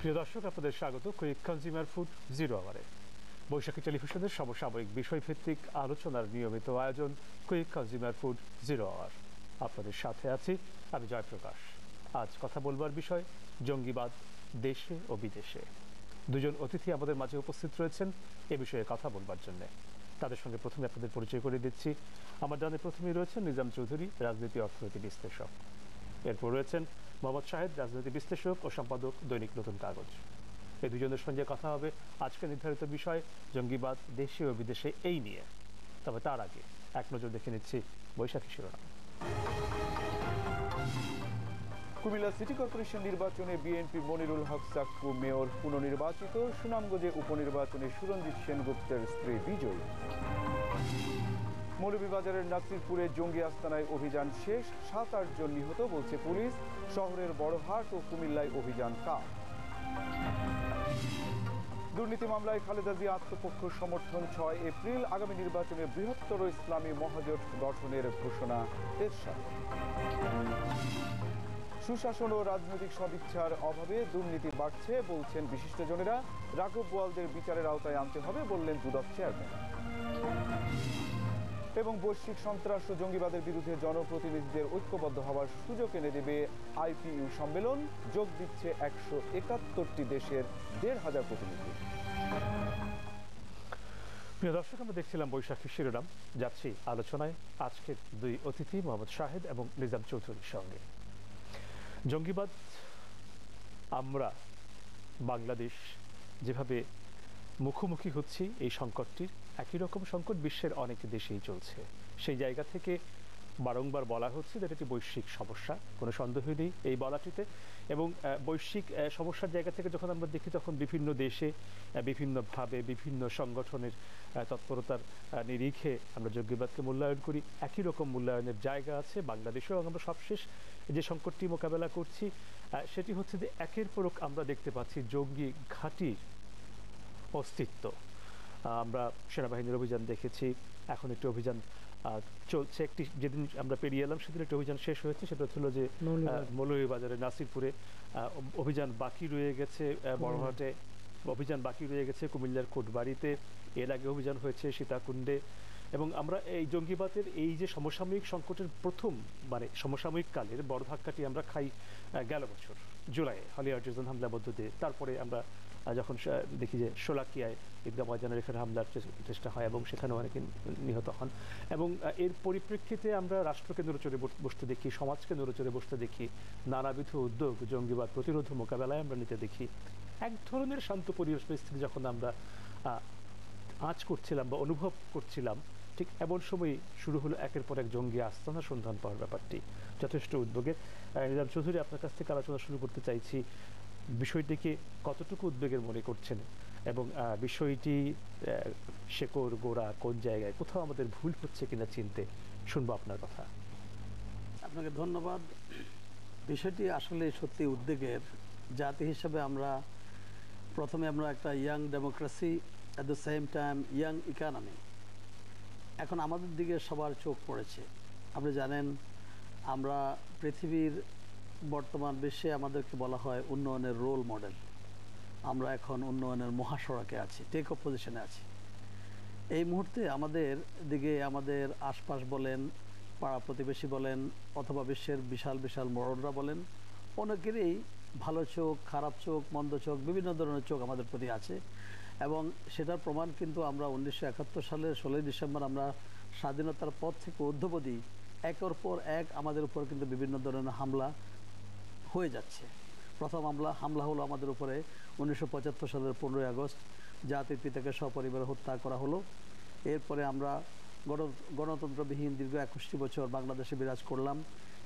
প্রিয় দর্শক, আপনাদের স্বাগত কুইক কনজিউমার ফুড জিরো আওয়ারে। বৈশাখী টেলিভিশনের সমসাময়িক বিষয়ভিত্তিক আলোচনার নিয়মিত আয়োজন quick consumer food zero hour. আপনাদের সাথে আছি আমি জয়প্রকাশ। আজ কথা বলবার বিষয় জঙ্গিবাদ দেশে ও বিদেশে। দুজন অতিথি আমাদের মাঝে উপস্থিত রয়েছেন এ বিষয়ে কথা বলবার জন্য। তাদের সঙ্গে প্রথমে আপনাদের পরিচয় করে দিচ্ছি। আমার ডানে প্রথমেই রয়েছেন নিজাম চৌধুরী, রাজনীতি অর্থনীতি বিশ্লেষক। এরপর রয়েছেন মোহাম্মদ শাহেদ, রাজনীতি বিশ্লেষক ও সম্পাদক, দৈনিক নতুন কাগজ। এই দুজনের সঙ্গে কথা হবে আজকে নির্ধারিত বিষয় জঙ্গিবাদ দেশে ও বিদেশে এই নিয়ে। তবে তার আগে এক নজর দেখে নিচ্ছি বৈশাখী শিরোনাম। কুমিল্লা সিটি কর্পোরেশন নির্বাচনে বিএনপি মনিরুল হক সাক্কু মেয়র পুনর্নির্বাচিত। সুনামগঞ্জে উপনির্বাচনে সুরঞ্জিত সেনগুপ্তের স্ত্রী বিজয়ী। মৌলভীবাজারের নাসিরপুরে জঙ্গি আস্তানায় অভিযান শেষ, 7-8 জন নিহত বলছে পুলিশ। শহরের বড়হাট ও কুমিল্লায় অভিযান কাজ। দুর্নীতি মামলায় খালেদা জিয়া আত্মপক্ষ সমর্থন 6 এপ্রিল। আগামী নির্বাচনে বৃহত্তর ইসলামী মহাজোট গঠনের ঘোষণা এরশাদ। সুশাসন ও রাজনৈতিক সদিচ্ছার অভাবে দুর্নীতি বাড়ছে বলছেন বিশিষ্টজনেরা। রাঘব বোয়ালদের বিচারের আওতায় আনতে হবে বললেন দুদক চেয়ারম্যান। এবং বৈশ্বিক সন্ত্রাস ও জঙ্গিবাদের বিরুদ্ধে জনপ্রতিনিধিদের ঐক্যবদ্ধ হওয়ার সুযোগ এনে দেবে আইপিইউ সম্মেলন। যোগ দিচ্ছে 171টি দেশের 1,500 প্রতিনিধি। প্রিয় দর্শক, আমরা দেখছিলাম বৈশাখী শিরোনাম। যাচ্ছি আলোচনায় আজকের দুই অতিথি মোহাম্মদ শাহেদ এবং নিজাম চৌধুরীর সঙ্গে। জঙ্গিবাদ, আমরা বাংলাদেশ যেভাবে মুখোমুখি হচ্ছি এই সংকটটির, একই রকম সংকট বিশ্বের অনেক দেশেই চলছে। সেই জায়গা থেকে বারংবার বলা হচ্ছে যে এটি বৈশ্বিক সমস্যা, কোনো সন্দেহ নেই এই বলাটিতে। এবং বৈশ্বিক সমস্যার জায়গা থেকে যখন আমরা দেখি তখন বিভিন্ন দেশে বিভিন্নভাবে বিভিন্ন সংগঠনের তৎপরতার নিরিখে আমরা জঙ্গিবাদকে মূল্যায়ন করি। একই রকম মূল্যায়নের জায়গা আছে বাংলাদেশেও। আমরা সবশেষ যে সংকটটি মোকাবেলা করছি সেটি হচ্ছে যে একের পর এক আমরা দেখতে পাচ্ছি জঙ্গি ঘাঁটির অস্তিত্ব। আমরা সেনাবাহিনীর অভিযান দেখেছি, এখন একটি অভিযান চলছে। একটি যেদিন আমরা পেরিয়ে এলাম সেদিন একটি অভিযান শেষ হয়েছে, সেটা ছিল যে মৌলভীবাজারের নাসিরপুরে। অভিযান বাকি রয়ে গেছে বড়হাটে, অভিযান বাকি রয়ে গেছে কুমিল্লার কোটবাড়িতে, এর আগে অভিযান হয়েছে সীতাকুণ্ডে। এবং আমরা এই জঙ্গিবাদের এই যে সমসাময়িক সংকটের প্রথম সমসাময়িক কালের বড় ধাক্কাটি আমরা খাই গেল বছর জুলাইয়ে হলি আর্টিজান হামলার মধ্য দিয়ে। তারপরে আমরা যখন দেখি যে শোলাকিয়ায় ঈদগাহ ময়দানের এখানে হামলার চেষ্টা হয় এবং সেখানে অনেকে নিহত হন। এবং এর পরিপ্রেক্ষিতে আমরা রাষ্ট্রকে নড়েচড়ে বসতে দেখি, সমাজকে নড়েচড়ে বসতে দেখি, নানাবিধ উদ্যোগ জঙ্গিবাদ প্রতিরোধ মোকাবেলায় আমরা নিতে দেখি। এক ধরনের শান্ত পরিবেশ পরিস্থিতি যখন আমরা আঁচ করছিলাম বা অনুভব করছিলাম, ঠিক এমন সময় শুরু হলো একের পর এক জঙ্গি আস্তানা সন্ধান পাওয়ার ব্যাপারটি যথেষ্ট উদ্বেগের। নিজাম চৌধুরী, আপনার কাছ থেকে আলোচনা শুরু করতে চাইছি। বিষয়টিকে কতটুকু উদ্বেগের মনে করছেন এবং বিষয়টি শেকড় গোড়া কোন জায়গায়, কোথাও আমাদের ভুল হচ্ছে কিনা চিনতে শুনবো আপনার কথা। আপনাকে ধন্যবাদ। বিষয়টি আসলে সত্যি উদ্বেগের। জাতি হিসাবে প্রথমে আমরা একটা young democracy, at the same time young economy. এখন আমাদের দিকে সবার চোখ পড়েছে। আপনি জানেন আমরা পৃথিবীর বর্তমান বিশ্বে আমাদেরকে বলা হয় উন্নয়নের রোল মডেল। আমরা এখন উন্নয়নের মহাসড়কে আছি, টেক অফ পজিশনে আছি। এই মুহূর্তে আমাদের দিকে আমাদের আশপাশ বলেন, পাড়া প্রতিবেশী বলেন, অথবা বিশ্বের বিশাল বিশাল মরণরা বলেন, অনেকেরই ভালো চোখ, খারাপ চোখ, মন্দ চোখ, বিভিন্ন ধরনের চোখ আমাদের প্রতি আছে। এবং সেটার প্রমাণ কিন্তু আমরা 1971 সালের 16 ডিসেম্বর আমরা স্বাধীনতার পর থেকে অদ্যাবধি একের পর এক আমাদের উপর কিন্তু বিভিন্ন ধরনের হামলা হয়ে যাচ্ছে। প্রথম হামলা হলো আমাদের উপরে 1975 সালের 15 আগস্ট, জাতির পিতাকে সপরিবারে হত্যা করা হলো। এরপরে আমরা গণতন্ত্রবিহীন দীর্ঘ 21টি বছর বাংলাদেশে বিরাজ করলাম।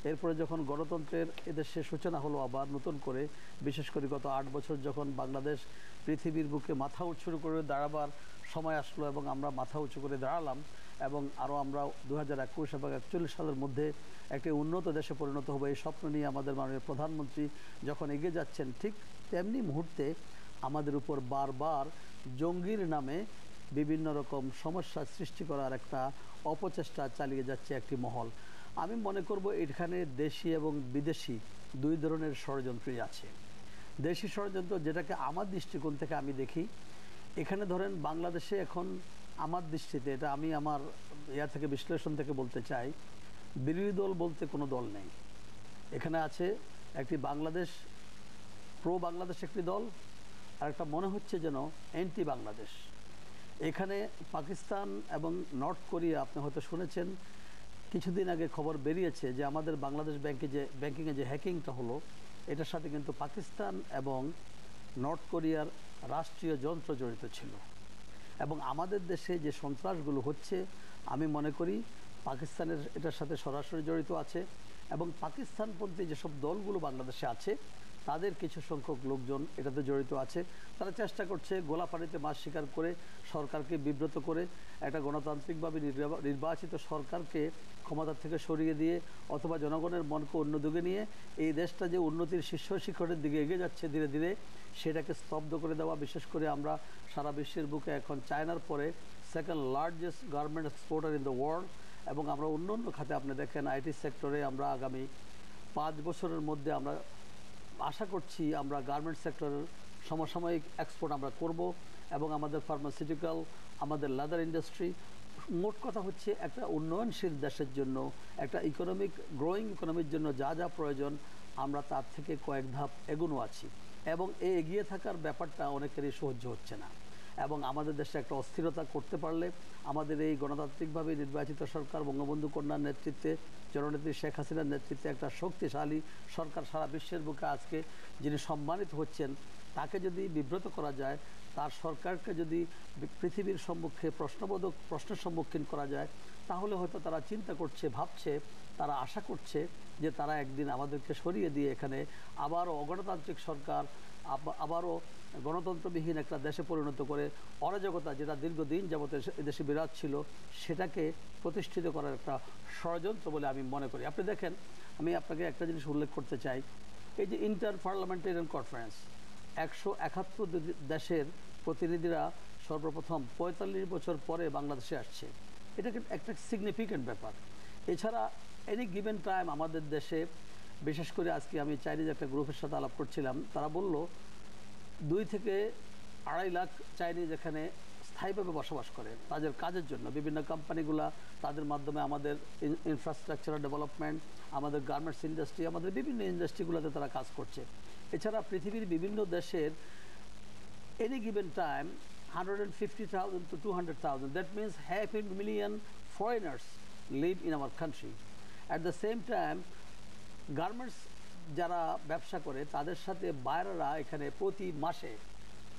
এরপরে যখন গণতন্ত্রের এদেশে সূচনা হলো আবার নতুন করে, বিশেষ করে গত 8 বছর যখন বাংলাদেশ পৃথিবীর বুকে মাথা উঁচু করে দাঁড়াবার সময় আসলো এবং আমরা মাথা উঁচু করে দাঁড়ালাম এবং আরও আমরা 2021 এবং 41 সালের মধ্যে একটি উন্নত দেশে পরিণত হবো এই স্বপ্ন নিয়ে আমাদের মাননীয় প্রধানমন্ত্রী যখন এগিয়ে যাচ্ছেন, ঠিক তেমনি মুহূর্তে আমাদের উপর বারবার জঙ্গির নামে বিভিন্ন রকম সমস্যা সৃষ্টি করার একটা অপচেষ্টা চালিয়ে যাচ্ছে একটি মহল। আমি মনে করব এখানে দেশি এবং বিদেশি দুই ধরনের ষড়যন্ত্রই আছে। দেশি ষড়যন্ত্র যেটাকে আমার দৃষ্টিকোণ থেকে আমি দেখি, এখানে ধরেন বাংলাদেশে এখন আমার দৃষ্টিতে, এটা আমি আমার থেকে বিশ্লেষণ থেকে বলতে চাই, বিরোধী দল বলতে কোনো দল নেই। এখানে আছে একটি বাংলাদেশ, প্রো বাংলাদেশ একটি দল, আর একটা মনে হচ্ছে যেন অ্যান্টি বাংলাদেশ। এখানে পাকিস্তান এবং নর্থ কোরিয়া, আপনি হয়তো শুনেছেন কিছুদিন আগে খবর বেরিয়েছে যে আমাদের বাংলাদেশ ব্যাংকিংয়ে যে হ্যাকিংটা হলো, এটার সাথে কিন্তু পাকিস্তান এবং নর্থ কোরিয়ার রাষ্ট্রীয় যন্ত্র জড়িত ছিল। এবং আমাদের দেশে যে সন্ত্রাসগুলো হচ্ছে, আমি মনে করি পাকিস্তানের এটার সাথে সরাসরি জড়িত আছে, এবং পাকিস্তানপন্থী যেসব দলগুলো বাংলাদেশে আছে তাদের কিছু সংখ্যক লোকজন এটাতে জড়িত আছে। তারা চেষ্টা করছে গোলাপানিতে মাছ শিকার করে সরকারকে বিব্রত করে একটা গণতান্ত্রিকভাবে নির্বাচিত সরকারকে ক্ষমতা থেকে সরিয়ে দিয়ে অথবা জনগণের মনকে অন্যদিকে নিয়ে এই দেশটা যে উন্নতির শীর্ষ শিখরের দিকে এগিয়ে যাচ্ছে ধীরে ধীরে, সেটাকে স্তব্ধ করে দেওয়া। বিশেষ করে আমরা সারা বিশ্বের বুকে এখন চায়নার পরে second largest garment exporter in the world, এবং আমরা অন্য অন্য খাতে আপনি দেখেন আইটি সেক্টরে আমরা আগামী 5 বছরের মধ্যে আমরা আশা করছি আমরা গার্মেন্ট সেক্টরের সমসাময়িক এক্সপোর্ট আমরা করব, এবং আমাদের ফার্মাসিউটিক্যাল, আমাদের লেদার ইন্ডাস্ট্রি, মোট কথা হচ্ছে একটা উন্নয়নশীল দেশের জন্য, একটা ইকোনমিক গ্রোয়িং ইকোনমির জন্য যা যা প্রয়োজন আমরা তার থেকে কয়েক ধাপ এগোনো আছি। এবং এই এগিয়ে থাকার ব্যাপারটা অনেকেরই সহ্য হচ্ছে না, এবং আমাদের দেশে একটা অস্থিরতা করতে পারলে আমাদের এই গণতান্ত্রিকভাবে নির্বাচিত সরকার বঙ্গবন্ধু কন্যার নেতৃত্বে, জননেত্রী শেখ হাসিনার নেতৃত্বে একটা শক্তিশালী সরকার সারা বিশ্বের বুকে আজকে যিনি সম্মানিত হচ্ছেন, তাকে যদি বিব্রত করা যায়, তার সরকারকে যদি পৃথিবীর সম্মুখে প্রশ্নের সম্মুখীন করা যায়, তাহলে হয়তো তারা চিন্তা করছে, ভাবছে, তারা আশা করছে যে তারা একদিন আমাদেরকে সরিয়ে দিয়ে এখানে আবারও অগণতান্ত্রিক সরকার, আবারও গণতন্ত্রবিহীন একটা দেশে পরিণত করে অরাজকতা যেটা দীর্ঘদিন যাবত এদেশে বিরাজ ছিল সেটাকে প্রতিষ্ঠিত করার একটা ষড়যন্ত্র বলে আমি মনে করি। আপনি দেখেন, আমি আপনাকে একটা জিনিস উল্লেখ করতে চাই, এই যে ইন্টার পার্লামেন্টারিয়ান কনফারেন্স, 171 দেশের প্রতিনিধিরা সর্বপ্রথম 45 বছর পরে বাংলাদেশে আসছে, এটা একটা সিগনিফিক্যান্ট ব্যাপার। এছাড়া এনি গিভেন টাইম আমাদের দেশে, বিশেষ করে আজকে আমি চাইনিজ একটা গ্রুপের সাথে আলাপ করছিলাম, তারা বলল 2 থেকে 2.5 লাখ চাইনিজ এখানে স্থায়ীভাবে বসবাস করে তাদের কাজের জন্য। বিভিন্ন কোম্পানিগুলা তাদের মাধ্যমে আমাদের ইনফ্রাস্ট্রাকচারাল ডেভেলপমেন্ট, আমাদের গার্মেন্টস ইন্ডাস্ট্রি, আমাদের বিভিন্ন ইন্ডাস্ট্রিগুলোতে তারা কাজ করছে। এছাড়া পৃথিবীর বিভিন্ন দেশের any given time 150,000 to 200,000, that means 500,000 foreigners live in our country. At the same time, garments যারা ব্যবসা করে তাদের সাথে বায়াররা এখানে প্রতি মাসে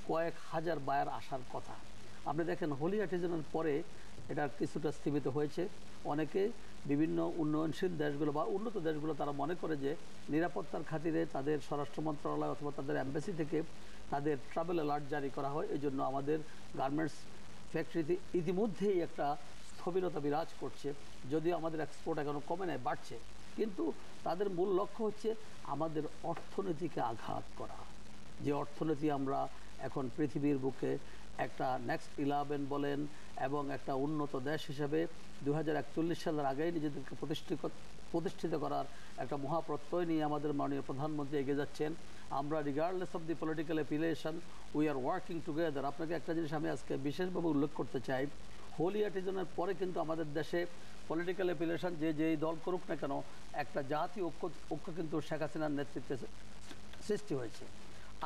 কয়েক হাজার বায়ার আসার কথা। আপনি দেখেন হোলি আর্টিজানের পরে এটা কিছুটা স্থিমিত হয়েছে। অনেকে বিভিন্ন উন্নয়নশীল দেশগুলো বা উন্নত দেশগুলো তারা মনে করে যে নিরাপত্তার খাতিরে তাদের স্বরাষ্ট্র মন্ত্রণালয় অথবা তাদের এম্বাসি থেকে তাদের ট্রাভেল অ্যালার্ট জারি করা হয়। এই জন্য আমাদের গার্মেন্টস ফ্যাক্টরিতে ইতিমধ্যেই একটা স্থবিরতা বিরাজ করছে, যদিও আমাদের এক্সপোর্ট এখনও কমে নেয়, বাড়ছে, কিন্তু তাদের মূল লক্ষ্য হচ্ছে আমাদের অর্থনীতিকে আঘাত করা। যে অর্থনীতি আমরা এখন পৃথিবীর বুকে একটা নেক্সট 11 বলেন এবং একটা উন্নত দেশ হিসেবে 2041 সালের আগেই নিজেদেরকে প্রতিষ্ঠিত করার একটা মহাপ্রত্যয় নিয়ে আমাদের মাননীয় প্রধানমন্ত্রী এগিয়ে যাচ্ছেন। আমরা regardless of the political affiliation we are working together. আপনাকে একটা জিনিস আমি আজকে বিশেষভাবে উল্লেখ করতে চাই, হোলি আর্টিজানের পরে কিন্তু আমাদের দেশে পলিটিক্যাল অ্যাফিলিয়েশন যেই দল করুক না কেন, একটা জাতীয় ঐক্য কিন্তু শেখ হাসিনার নেতৃত্বে সৃষ্টি হয়েছে।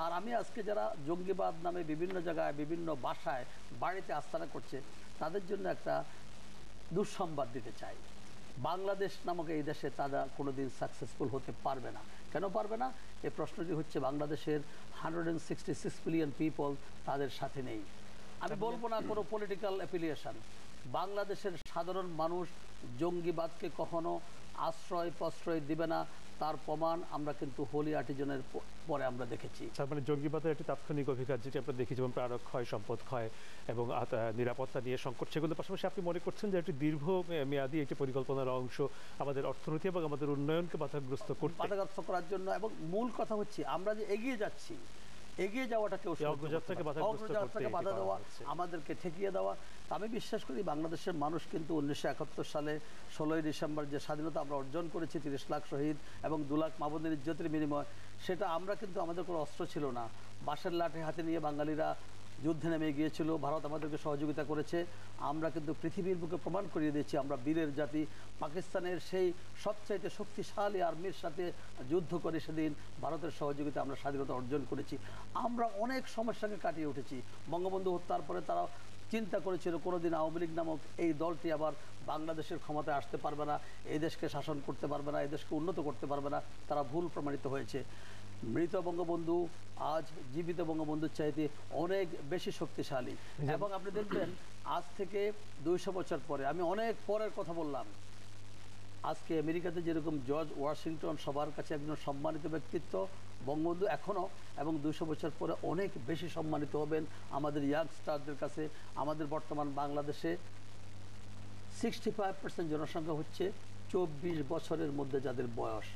আর আমি আজকে যারা জঙ্গিবাদ নামে বিভিন্ন জায়গায় বিভিন্ন বাসায় বাড়িতে আস্তানা করছে তাদের জন্য একটা দুঃসংবাদ দিতে চাই, বাংলাদেশ নামক এই দেশে তারা কোনোদিন সাকসেসফুল হতে পারবে না। কেন পারবে না? এই প্রশ্নটি হচ্ছে বাংলাদেশের 166 মিলিয়ন পিপল তাদের সাথে নেই। আমি বলবো না কোনো পলিটিক্যাল অ্যাফিলিয়েশন, বাংলাদেশের সাধারণ মানুষ জঙ্গিবাদকে কখনো আশ্রয় প্রশ্রয় দিবে না, তার প্রমাণ আমরা কিন্তু হোলি আর্টিজানের পরে আমরা দেখেছি। মানে জঙ্গিবাদের একটি তাৎক্ষণিক অভিজ্ঞতা যেটি আমরা দেখি, যেমন প্রাণ ক্ষয়, সম্পদ ক্ষয় এবং নিরাপত্তা নিয়ে সংকট, সেগুলোর পাশাপাশি আপনি মনে করছেন যে একটি দীর্ঘ মেয়াদী একটি পরিকল্পনার অংশ আমাদের অর্থনীতি এবং আমাদের উন্নয়নকে বাধাগ্রস্ত করার জন্য। এবং মূল কথা হচ্ছে আমরা যে এগিয়ে যাচ্ছি, এগিয়ে যাওয়াটাকে বাধা দেওয়া, আমাদেরকে ঠেকিয়ে দেওয়া। আমি বিশ্বাস করি বাংলাদেশের মানুষ কিন্তু 1971 সালে 16ই ডিসেম্বর যে স্বাধীনতা আমরা অর্জন করেছি, 30 লাখ শহীদ এবং 2 লাখ মা বোনের ইজ্জতের বিনিময়, সেটা আমরা কিন্তু আমাদের কোনো অস্ত্র ছিল না, বাঁশের লাঠি হাতে নিয়ে বাঙালিরা যুদ্ধে নেমে গিয়েছিল, ভারত আমাদেরকে সহযোগিতা করেছে। আমরা কিন্তু পৃথিবীর বুকে প্রমাণ করিয়ে দিয়েছি আমরা বীরের জাতি। পাকিস্তানের সেই সবচাইতে শক্তিশালী আর্মির সাথে যুদ্ধ করে সেদিন ভারতের সহযোগিতা আমরা স্বাধীনতা অর্জন করেছি। আমরা অনেক সমস্যাকে কাটিয়ে উঠেছি। বঙ্গবন্ধু হত্যার পরে তারা চিন্তা করেছিল কোনোদিন আওয়ামী লীগ নামক এই দলটি আবার বাংলাদেশের ক্ষমতায় আসতে পারবে না, এই দেশকে শাসন করতে পারবে না, এই দেশকে উন্নত করতে পারবে না। তারা ভুল প্রমাণিত হয়েছে। মৃত বঙ্গবন্ধু আজ জীবিত বঙ্গবন্ধুর চাইতে অনেক বেশি শক্তিশালী। এবং আপনি দেখবেন আজ থেকে 200 বছর পরে, আমি অনেক পরের কথা বললাম, আজকে আমেরিকাতে যেরকম জর্জ ওয়াশিংটন সবার কাছে একজন সম্মানিত ব্যক্তিত্ব, বঙ্গবন্ধু এখনও এবং 200 বছর পরে অনেক বেশি সম্মানিত হবেন আমাদের ইয়াংস্টারদের কাছে। আমাদের বর্তমান বাংলাদেশে 65% জনসংখ্যা হচ্ছে 24 বছরের মধ্যে যাদের বয়স,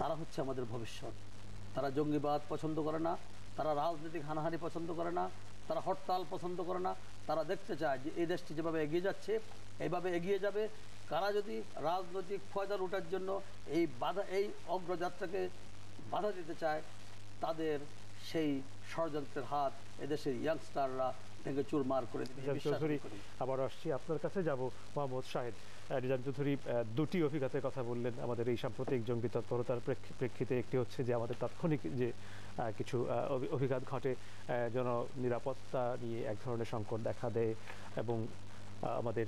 তারা হচ্ছে আমাদের ভবিষ্যৎ। তারা জঙ্গিবাদ পছন্দ করে না, তারা রাজনৈতিক হানাহানি পছন্দ করে না, তারা হরতাল পছন্দ করে না। তারা দেখতে চায় যে এই দেশটি যেভাবে এগিয়ে যাচ্ছে এইভাবে এগিয়ে যাবে। কারা যদি রাজনৈতিক ফয়দা লুটার জন্য এই অগ্রযাত্রাকে বাধা দিতে চায়, তাদের সেই ষড়যন্ত্রের হাত এদেশের ইয়াংস্টাররা ভেঙে চুরমার করে দেবে। চৌধুরী, আবার আসছি আপনার কাছে যাব। মোহাম্মদ শাহেদ, নিজাম চৌধুরী দুটি অভিজ্ঞতার কথা বললেন আমাদের এই সাম্প্রতিক জঙ্গি তৎপরতার প্রেক্ষিতে। একটি হচ্ছে যে আমাদের তাৎক্ষণিক যে কিছু অভিঘাত ঘটে, জননিরাপত্তা নিয়ে এক ধরনের সংকট দেখা দেয় এবং আমাদের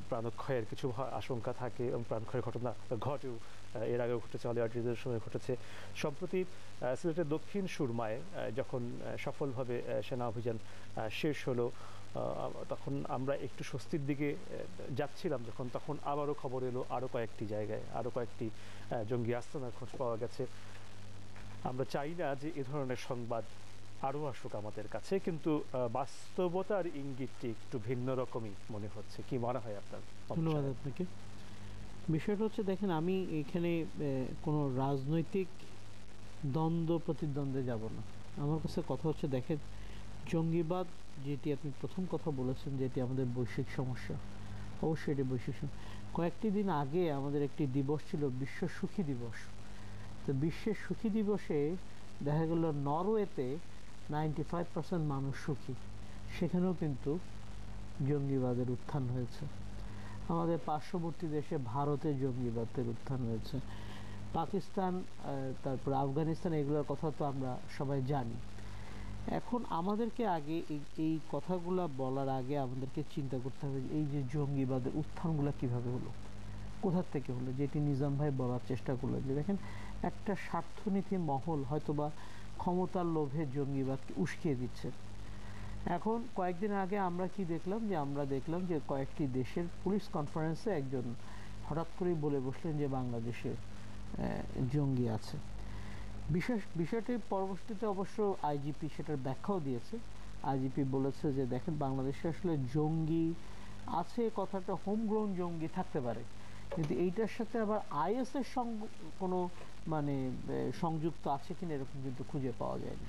প্রাণক্ষয়ের কিছু আশঙ্কা থাকে এবং প্রাণক্ষয়ের ঘটনা ঘটেও, এর আগেও ঘটেছে, অলরেডির সময় ঘটেছে। সম্প্রতি সিলেটের দক্ষিণ সুরমায় যখন সফলভাবে সেনা অভিযান শেষ হলো, তখন আমরা একটু স্বস্তির দিকে যাচ্ছিলাম যখন, তখন আবারও খবর এলো আরও কয়েকটি জায়গায় আরও কয়েকটি জঙ্গি আস্তানার খোঁজ পাওয়া গেছে। আমরা চাই না যে এ ধরনের সংবাদ আরও আসুক আমাদের কাছে, কিন্তু বাস্তবতার ইঙ্গিতটি একটু ভিন্ন রকমই মনে হচ্ছে। কি মনে হয় আপনার? ধন্যবাদ আপনাকে। বিষয়টা হচ্ছে, দেখেন, আমি এখানে কোনো রাজনৈতিক দ্বন্দ্ব প্রতিদ্বন্দ্বে যাব না। আমার কাছে কথা হচ্ছে, দেখেন, জঙ্গিবাদ যেটি আপনি প্রথম কথা বলেছেন, যেটি আমাদের বৈশ্বিক সমস্যা, অবশ্যই এটি বৈশ্বিক সমস্যা। কয়েকটি দিন আগে আমাদের একটি দিবস ছিল, বিশ্ব সুখী দিবস। তো বিশ্বের সুখী দিবসে দেখা গেল নরওয়েতে 95% মানুষ সুখী, সেখানেও কিন্তু জঙ্গিবাদের উত্থান হয়েছে। আমাদের পার্শ্ববর্তী দেশে ভারতে জঙ্গিবাদের উত্থান হয়েছে, পাকিস্তান, তারপর আফগানিস্তান, এগুলোর কথা তো আমরা সবাই জানি। এখন আমাদেরকে আগে এই কথাগুলো বলার আগে আমাদেরকে চিন্তা করতে হবে এই যে জঙ্গিবাদের উত্থানগুলো কিভাবে হলো, কোথার থেকে হলো, যেটি নিজাম ভাই বলার চেষ্টা করলো যে দেখেন, একটা স্বার্থনীতি মহল হয়তোবা ক্ষমতার লোভে জঙ্গিবাদকে উস্কিয়ে দিচ্ছে। এখন কয়েকদিন আগে আমরা কি দেখলাম, যে আমরা দেখলাম যে কয়েকটি দেশের পুলিশ কনফারেন্সে একজন হঠাৎ করেই বলে বসলেন যে বাংলাদেশে জঙ্গি আছে। বিষয়টি পরবর্তীতে অবশ্য আইজিপি সেটার ব্যাখ্যাও দিয়েছে। আইজিপি বলেছে যে দেখেন, বাংলাদেশে আসলে জঙ্গি আছে, কথাটা হোমগ্রোন জঙ্গি থাকতে পারে, কিন্তু এইটার সাথে আবার আইএসের কোনো মানে সংযুক্ত আছে কিনা এরকম কিন্তু খুঁজে পাওয়া যায়নি।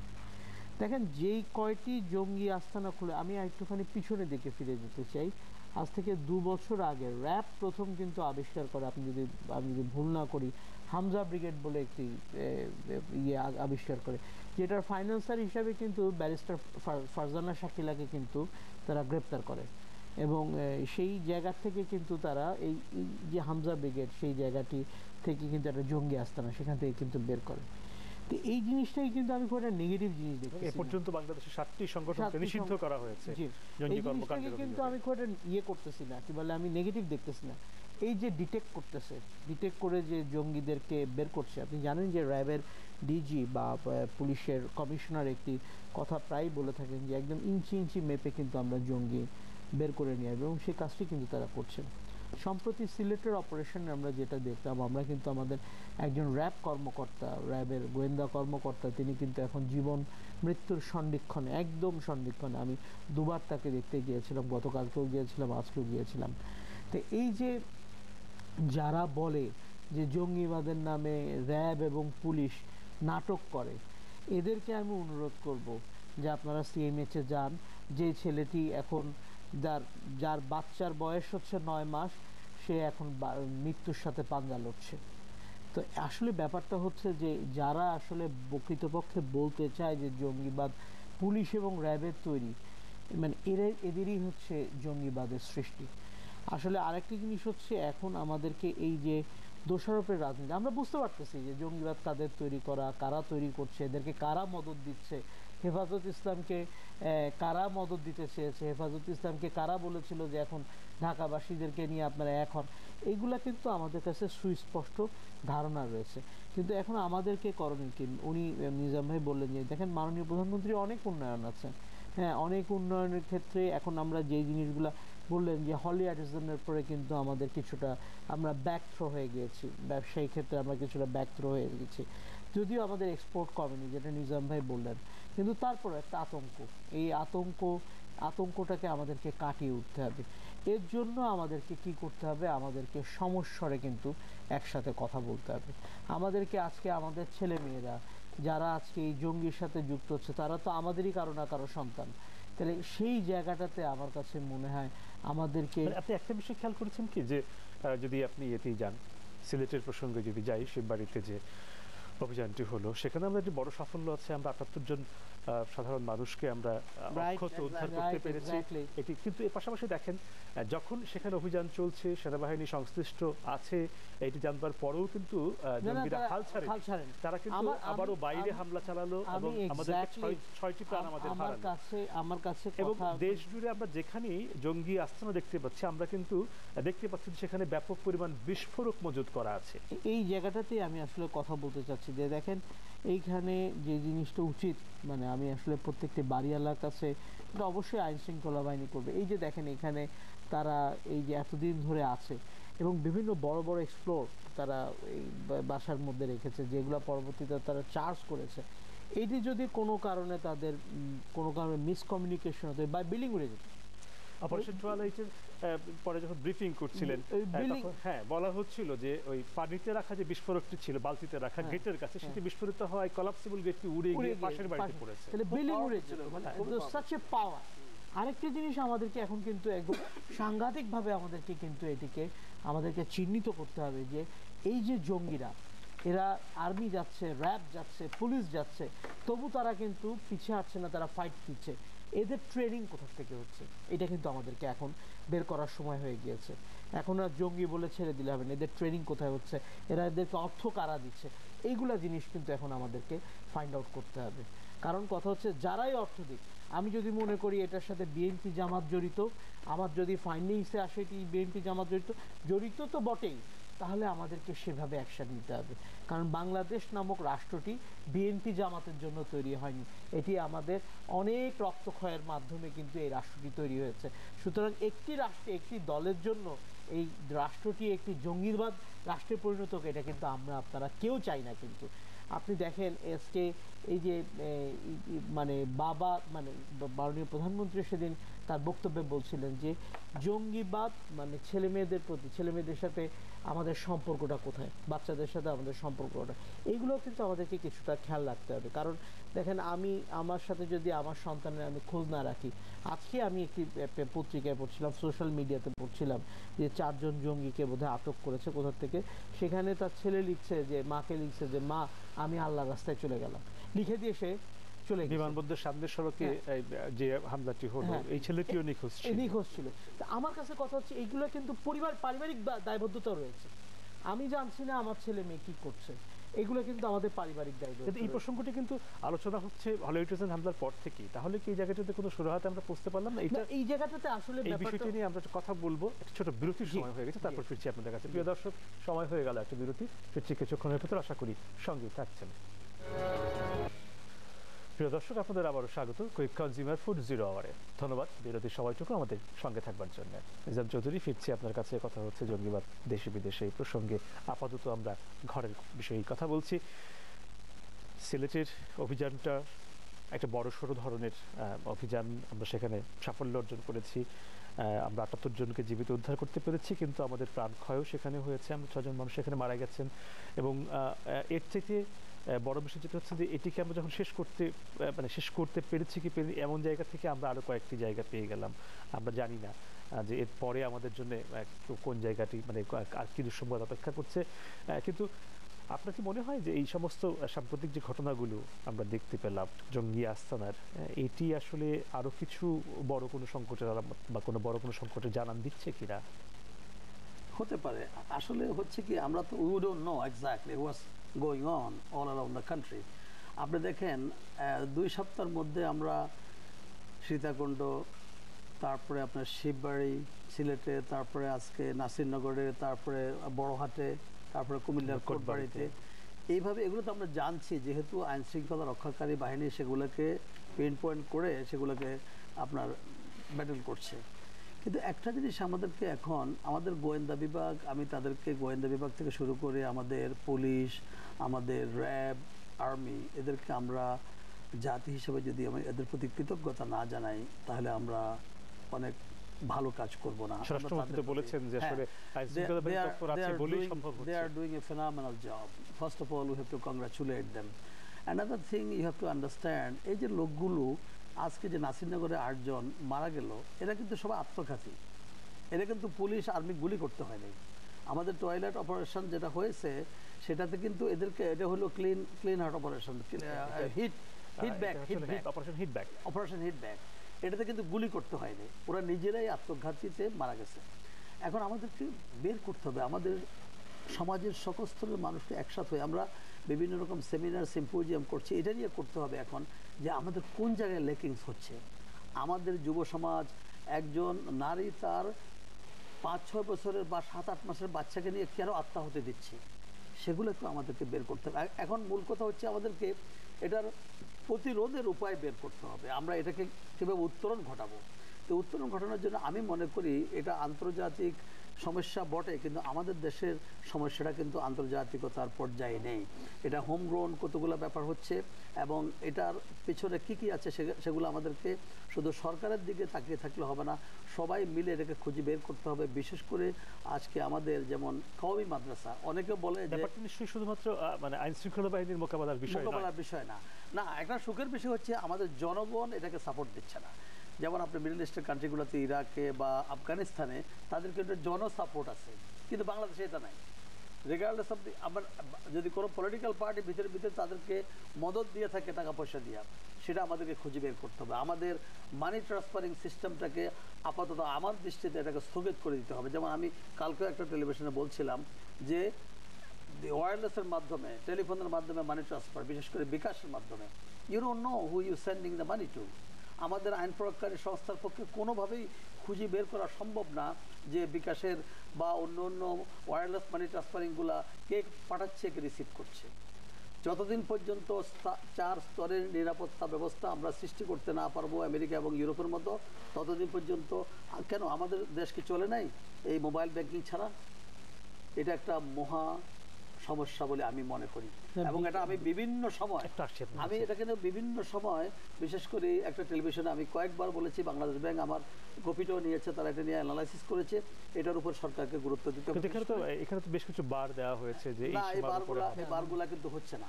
দেখেন, যেই কয়টি জঙ্গি আস্তানা খুলে, আমি একটুখানি পিছনে দিকে ফিরে যেতে চাই। আজ থেকে 2 বছর আগে র্যাব প্রথম কিন্তু আবিষ্কার করে, আমি যদি ভুল না করি, হামজা ব্রিগেড বলে একটি আবিষ্কার করে, যেটার ফাইন্যান্সার হিসাবে কিন্তু ব্যারিস্টার ফারজানা শাকিলাকে কিন্তু তারা গ্রেপ্তার করে। এবং সেই জায়গা থেকে কিন্তু তারা এই যে হামজা ব্রিগেড, সেই জায়গাটি থেকে কিন্তু একটা জঙ্গি আস্তানা সেখান থেকে কিন্তু বের করে। তো এই জিনিসটাই কিন্তু আমি খুব একটা নেগেটিভ জিনিস দেখছি। এ পর্যন্ত বাংলাদেশে 7টি সংগঠনকে নিষিদ্ধ করা হয়েছে। এই জিনিসটাকে কিন্তু আমি খুব একটা করতেছি না, কি বলে, আমি নেগেটিভ দেখতেছি না। এই যে ডিটেক্ট করে যে জঙ্গিদেরকে বের করছে, আপনি জানেন যে র্যাবের ডিজি বা পুলিশের কমিশনার একটি কথা প্রায় বলে থাকেন যে একদম ইঞ্চি ইঞ্চি মেপে কিন্তু আমরা জঙ্গি বের করে নিয়ে আসবো, এবং সেই কাজটি কিন্তু তারা করছেন। সম্প্রতি সিলেটের অপারেশনে আমরা যেটা দেখলাম, আমরা কিন্তু আমাদের একজন র্যাব কর্মকর্তা, র্যাবের গোয়েন্দা কর্মকর্তা, তিনি কিন্তু এখন জীবন মৃত্যুর সন্ধিক্ষণে, একদম সন্ধিক্ষণে। আমি 2বার তাকে দেখতে গিয়েছিলাম, গতকালকেও গিয়েছিলাম, আজকেও গিয়েছিলাম। তো এই যে যারা বলে যে জঙ্গিবাদের নামে র্যাব এবং পুলিশ নাটক করে, এদেরকে আমি অনুরোধ করব যে আপনারা সিএমএইচে যান। যে ছেলেটি এখন যার বাচ্চার বয়স হচ্ছে 9 মাস, সে এখন মৃত্যুর সাথে পাঞ্জা লড়ছে। তো তো আসলে ব্যাপারটা হচ্ছে যে যারা আসলে প্রকৃতপক্ষে বলতে চায় যে জঙ্গিবাদ পুলিশ এবং র্যাবের তৈরি, মানে এদেরই হচ্ছে জঙ্গিবাদের সৃষ্টি। আসলে আরেকটি জিনিস হচ্ছে এখন আমাদেরকে এই যে দোষারোপের রাজনীতি, আমরা বুঝতে পারতেছি যে জঙ্গিবাদ কাদের তৈরি করা, কারা তৈরি করছে, এদেরকে কারা মদদ দিচ্ছে, হেফাজত ইসলামকে কারা মদত দিতে চেয়েছে, হেফাজত ইসলামকে কারা বলেছিল যে এখন ঢাকাবাসীদেরকে নিয়ে আপনারা এক হন, এইগুলা কিন্তু আমাদের কাছে সুস্পষ্ট ধারণা রয়েছে। কিন্তু এখন আমাদেরকে করণীয় কি? উনি নিজাম ভাই বললেন যে দেখেন মাননীয় প্রধানমন্ত্রী অনেক উন্নয়ন আছে, হ্যাঁ অনেক উন্নয়নের ক্ষেত্রে এখন আমরা যেই জিনিসগুলা বললেন যে হলিউডিজমের পরে কিন্তু আমাদের কিছুটা আমরা ব্যাকথ্রো হয়ে গিয়েছি, ব্যবসায়িক ক্ষেত্রে আমরা কিছুটা ব্যাকথ্রো হয়ে গেছি, যদিও আমাদের এক্সপোর্ট কমেনি যেটা নিজাম ভাই বললেন, কিন্তু তারপরে একটা আতঙ্ক, এই আতঙ্কটাকে আমাদেরকে কাটিয়ে উঠতে হবে। এর জন্য আমাদেরকে কি করতে হবে? আমাদেরকে সমস্বরে কিন্তু একসাথে কথা বলতে হবে। আমাদেরকে আজকে আমাদের ছেলে মেয়েরা যারা আজকে এই জঙ্গির সাথে যুক্ত হচ্ছে তারা তো আমাদেরই কারো না কারো সন্তান, তাহলে সেই জায়গাটাতে আমার কাছে মনে হয় আমাদেরকে আপনি একটা বিষয় খেয়াল করেছেন কি যে যদি আপনি এতেই যান, সিলেটের প্রসঙ্গে যদি যাই, শিববাড়িতে যে অভিযানটি হলো সেখানে আমাদের একটি বড় সাফল্য আছে, আমরা ৭৮ জন সাধারণ মানুষকে আমরা অক্ষত উদ্ধার করতে পেরেছি। এটি কিন্তু এর পাশাপাশি দেখেন যখন সেখানে অভিযান চলছে, সেনাবাহিনী সংশ্লিষ্ট আছে, এটি জানবার পরেও কিন্তু জঙ্গিরা হাল ছাড়েন, তারা কিন্তু আবারও বাইরে হামলা চালালো এবং আমাদের ৬টি প্রাণ আমাদের হারালো। আমার কাছে এবং দেশ জুড়ে আমরা যেখানেই জঙ্গি আস্তানা দেখতে পাচ্ছি, আমরা কিন্তু দেখতে পাচ্ছি সেখানে ব্যাপক পরিমাণ বিস্ফোরক মজুত করা আছে। এই জায়গাটাতে আমি আসলে কথা বলতে চাচ্ছি যে দেখেন এইখানে যে জিনিসটা উচিত, মানে আমি আসলে প্রত্যেকটি বাড়িওয়ালার কাছে এটা অবশ্যই আইন শৃঙ্খলা বাহিনী করবে। এই যে দেখেন এখানে তারা এই যে এতদিন ধরে আছে এবং বিভিন্ন বড় বড় এক্সপ্লোর তারা এই বাসার মধ্যে রেখেছে, যেগুলো পরবর্তীতে তারা চার্জ করেছে, এটি যদি কোনো কারণে তাদের কোনো কারণে মিসকমিউনিকেশন হতো বা বিলিং উড়ে যেত। অপারেশন টুয়াইলাইটের পরে যখন ব্রিফিং করছিলেন হ্যাঁ বলা হচ্ছিল যে ওই পানিতে রাখা যে বিস্ফোরকটি ছিল বালতিতে রাখা গেটের কাছে, সেটি বিস্ফোরিত হওয়ায় কলাপসিবল গেটটি উড়ে গিয়ে পাশের বাড়িতে পড়েছে। তাহলে বিলিং উড়ে যেত, মানে সাচ এ পাওয়ার। আরেকটি জিনিস আমাদেরকে এখন কিন্তু একদম সাংঘাতিকভাবে আমাদেরকে কিন্তু এটিকে আমাদেরকে চিহ্নিত করতে হবে যে এই যে জঙ্গিরা, এরা আর্মি যাচ্ছে, র্যাব যাচ্ছে, পুলিশ যাচ্ছে, তবু তারা কিন্তু পিছিয়ে হাঁটছে না, তারা ফাইট দিচ্ছে। এদের ট্রেনিং কোথা থেকে হচ্ছে এটা কিন্তু আমাদেরকে এখন বের করার সময় হয়ে গিয়েছে। এখন আর জঙ্গি বলে ছেড়ে দিলে হবে না, এদের ট্রেনিং কোথায় হচ্ছে, এরা এদেরকে অর্থ কারা দিচ্ছে, এইগুলা জিনিস কিন্তু এখন আমাদেরকে ফাইন্ড আউট করতে হবে। কারণ কথা হচ্ছে যারাই অর্থ দিক, আমি যদি মনে করি এটার সাথে বিএনপি জামাত জড়িত, আমার যদি ফাইন্ডিংসে আসে এটি বিএনপি জামাত জড়িত তো বটেই, তাহলে আমাদেরকে সেভাবে অ্যাকশন নিতে হবে। কারণ বাংলাদেশ নামক রাষ্ট্রটি বিএনপি জামাতের জন্য তৈরি হয়নি, এটি আমাদের অনেক রক্তক্ষয়ের মাধ্যমে কিন্তু এই রাষ্ট্রটি তৈরি হয়েছে। সুতরাং একটি রাষ্ট্রে একটি দলের জন্য এই রাষ্ট্রটি একটি জঙ্গিবাদ রাষ্ট্রে পরিণত হোক, এটা কিন্তু আমরা আপনারা কেউ চাই না। কিন্তু আপনি দেখেন আজকে এই যে মানে মাননীয় প্রধানমন্ত্রী সেদিন তার বক্তব্যে বলছিলেন যে জঙ্গিবাদ মানে ছেলে মেয়েদের সাথে আমাদের সম্পর্কটা কোথায়, বাচ্চাদের সাথে আমাদের সম্পর্কটা, এইগুলো কিন্তু আমাদেরকে কিছুটা খেয়াল রাখতে হবে। কারণ দেখেন আমার সাথে যদি আমার সন্তানের আমি খোঁজ না রাখি, আজকে আমি একটি পত্রিকায় পড়ছিলাম, সোশ্যাল মিডিয়াতে পড়ছিলাম যে 4 জন জঙ্গিকে বোধহয় আটক করেছে কোথা থেকে, সেখানে তার ছেলে লিখছে যে মাকে লিখছে যে মা আমি আল্লাহর রাস্তায় চলে গেলাম, লিখে দিয়ে সে চলে গেছে। বিমানবন্দর সামনের সড়কে যে হামলাটি হলো এই ছেলেটিও নিখোঁজ ছিল। আমার কাছে কথা হচ্ছে এইগুলো কিন্তু পারিবারিক দায়বদ্ধতা রয়েছে। আমি জানছি না আমার ছেলে মেয়ে কি করছে, এগুলো কিন্তু আমাদের পারিবারিক দায়বদ্ধতা। এই প্রসঙ্গটি কিন্তু আলোচনা হচ্ছে হলিউডিজম হামলার পর থেকে, তাহলে কি এই জায়গাটাতে কোনো সুরাহাতে আমরা পৌঁছতে পারলাম না? এই জায়গাটাতে আসলে এই বিষয়টি নিয়ে আমরা কথা বলবো। একটা ছোট বিরতির সময় হয়ে গেছে, তারপর ফিরছি আপনাদের কাছে। প্রিয় দর্শক, সময় হয়ে গেল একটা বিরতি, ফিরছি কিছুক্ষণের ভেতর, আশা করি সঙ্গেই থাকছেন। প্রিয় দর্শক, আপনাদের আবারও স্বাগত কুইক কনজিউমার ফুড 0 আওয়ারে। ধন্যবাদ বিরতির সময়টুকু আমাদের সঙ্গে থাকবার জন্য। নিজাম চৌধুরী, ফিরছি আপনার কাছে। কথা হচ্ছে জঙ্গিবাদ দেশে বিদেশে, এই প্রসঙ্গে আপাতত আমরা ঘরের বিষয়ে কথা বলছি। সিলেটের অভিযানটা একটা বড়সড় ধরনের অভিযান, আমরা সেখানে সাফল্য অর্জন করেছি। আমরা ৭৮ জনকে জীবিত উদ্ধার করতে পেরেছি, কিন্তু আমাদের প্রাণ ক্ষয়ও সেখানে হয়েছে। আমরা 6 জন মানুষ সেখানে মারা গেছেন। এবং এর চাইতে বড় বিষয় যেটা হচ্ছে যে এটিকে আমরা যখন শেষ করতে পেরেছি কি এমন জায়গা থেকে আমরা আরও কয়েকটি জায়গা পেয়ে গেলাম। আমরা জানি না যে এর পরে আমাদের জন্য কোন জায়গাটি মানে আর কি দুঃসংবাদ অপেক্ষা করছে। কিন্তু আপনার কি মনে হয় যে এই সমস্ত সাম্প্রতিক যে ঘটনাগুলো আমরা দেখতে পেলাম জঙ্গি আস্তানার, এটি আসলে আরো কিছু বড় কোনো সংকটের আলামত বা কোনো বড় কোনো সংকটের জানান দিচ্ছে কিনা? হতে পারে। আসলে হচ্ছে কি, আমরা তো we don't know exactly what's going on all around the country. আপনি দেখেন 2 সপ্তাহের মধ্যে আমরা সীতাকুণ্ড, তারপরে আপনার শিববাড়ি সিলেটে, তারপরে আজকে নাসিরনগরে, তারপরে বড়হাটে, তারপরে কুমিল্লার কোটবাড়িতে, এইভাবে এগুলো তো আমরা জানছি, যেহেতু আইন শৃঙ্খলা রক্ষাকারী বাহিনী সেগুলোকে পিন পয়েন্ট করে সেগুলোকে আপনার ব্যাটেল করছে। কিন্তু একটা জিনিস আমাদেরকে এখন আমাদের গোয়েন্দা বিভাগ, আমি তাদেরকে গোয়েন্দা বিভাগ থেকে শুরু করে আমাদের পুলিশ, আমাদের র্যাব, আর্মি, এদেরকে আমরা জাতি হিসেবে যদি আমি এদের প্রতি কৃতজ্ঞতা না জানাই, তাহলে আমরা অনেক ভালো কাজ করব না। স্বরাষ্ট্রমন্ত্রী তো বলেছেন যে আসলে আইন শৃঙ্খলা বাহিনী তৎপর আছে বলেই সম্ভব হচ্ছে। They are doing a phenomenal job. First of all, we have to congratulate them. Another thing you have to understand, এই যে লোকগুলো আজকে যে নাসিরনগরে 8 জন মারা গেল, এরা কিন্তু সবাই আত্মঘাতী। এরা কিন্তু পুলিশ আর্মি গুলি করতে হয়নি। আমাদের টয়লেট অপারেশন যেটা হয়েছে সেটাতে কিন্তু এদেরকে, এটা হলো clean heart operation, operation hit back, এটাতে কিন্তু গুলি করতে হয়নি, ওরা নিজেরাই আত্মঘাতীতে মারা গেছে। এখন আমাদেরকে বের করতে হবে, আমাদের সমাজের সকল স্তরের মানুষকে একসাথে হয়ে আমরা বিভিন্ন রকম সেমিনার সিম্পোজিয়াম করছি, এটা নিয়ে করতে হবে এখন যে আমাদের কোন জায়গায় লেকিংস হচ্ছে। আমাদের যুব সমাজ, একজন নারী তার 5-6 বছরের বা 7-8 মাসের বাচ্চাকে নিয়ে কেন আত্মাহুতি দিচ্ছে, সেগুলো একটু আমাদেরকে বের করতে হবে। এখন মূল কথা হচ্ছে আমাদেরকে এটার প্রতিরোধের উপায় বের করতে হবে, আমরা এটাকে কীভাবে উত্তরণ ঘটাবো। তো উত্তরণ ঘটানোর জন্য আমি মনে করি এটা আন্তর্জাতিক সমস্যা বটে, কিন্তু আমাদের দেশের সমস্যাটা কিন্তু আন্তর্জাতিকতার পর্যায়ে নেই। এটা হোমগ্রোন কতগুলো ব্যাপার হচ্ছে, এবং এটার পিছনে কি কি আছে সেগুলো আমাদেরকে শুধু সরকারের দিকে তাকিয়ে থাকলে হবে না, সবাই মিলে এটাকে খুঁজে বের করতে হবে। বিশেষ করে আজকে আমাদের যেমন কওমি মাদ্রাসা, অনেকে বলে যে নিশ্চয়ই শুধুমাত্র মানে আইন শৃঙ্খলা বাহিনীর মোকাবেলার বিষয় না, না, একটা সুখের বিষয় হচ্ছে আমাদের জনগণ এটাকে সাপোর্ট দিচ্ছে না। যেমন আপনি মিডল ইস্টের কান্ট্রিগুলোতে, ইরাকে বা আফগানিস্তানে, তাদেরকে একটা জন সাপোর্ট আছে, কিন্তু বাংলাদেশে এটা নাই। রেগার্ডলেস অফ আবার যদি কোনো পলিটিক্যাল পার্টি ভিতরে ভিতরে তাদেরকে মদত দিয়ে থাকে, টাকা পয়সা দিয়ে, সেটা আমাদেরকে খুঁজে বের করতে হবে। আমাদের মানি ট্রান্সফারিং সিস্টেমটাকে আপাতত আমার দৃষ্টিতে এটাকে স্থগিত করে দিতে হবে। যেমন আমি কালকে একটা টেলিভিশনে বলছিলাম যে ওয়্যারলেসের মাধ্যমে, টেলিফোনের মাধ্যমে মানি ট্রান্সফার, বিশেষ করে বিকাশের মাধ্যমে, you don't know who you sending the money to. আমাদের আইন প্রয়োগকারী সংস্থার পক্ষে কোনোভাবেই খুঁজে বের করা সম্ভব না যে বিকাশের বা অন্য অন্য ওয়্যারলেস মানি ট্রান্সফারিংগুলা কে পাঠাচ্ছে, কে রিসিভ করছে। যতদিন পর্যন্ত 4 স্তরের নিরাপত্তা ব্যবস্থা আমরা সৃষ্টি করতে না পারবো আমেরিকা এবং ইউরোপের মতো, ততদিন পর্যন্ত কেন আমাদের দেশ কি চলে নাই এই মোবাইল ব্যাংকিং ছাড়া? এটা একটা মহা সমস্যা বলে আমি মনে করি, এবং এটা আমি বিভিন্ন সময় বিশেষ করে একটা টেলিভিশনে আমি কয়েকবার বলেছি, বাংলাদেশ ব্যাংক আমার কপিটাও নিয়েছে, তারা এটা নিয়ে অ্যানালাইসিস করেছে, এটার উপর সরকারকে গুরুত্ব দিতে হবে। এখানে তো বেশ কিছু বার দেওয়া হয়েছে যে এই বারগুলা কিন্তু হচ্ছে না,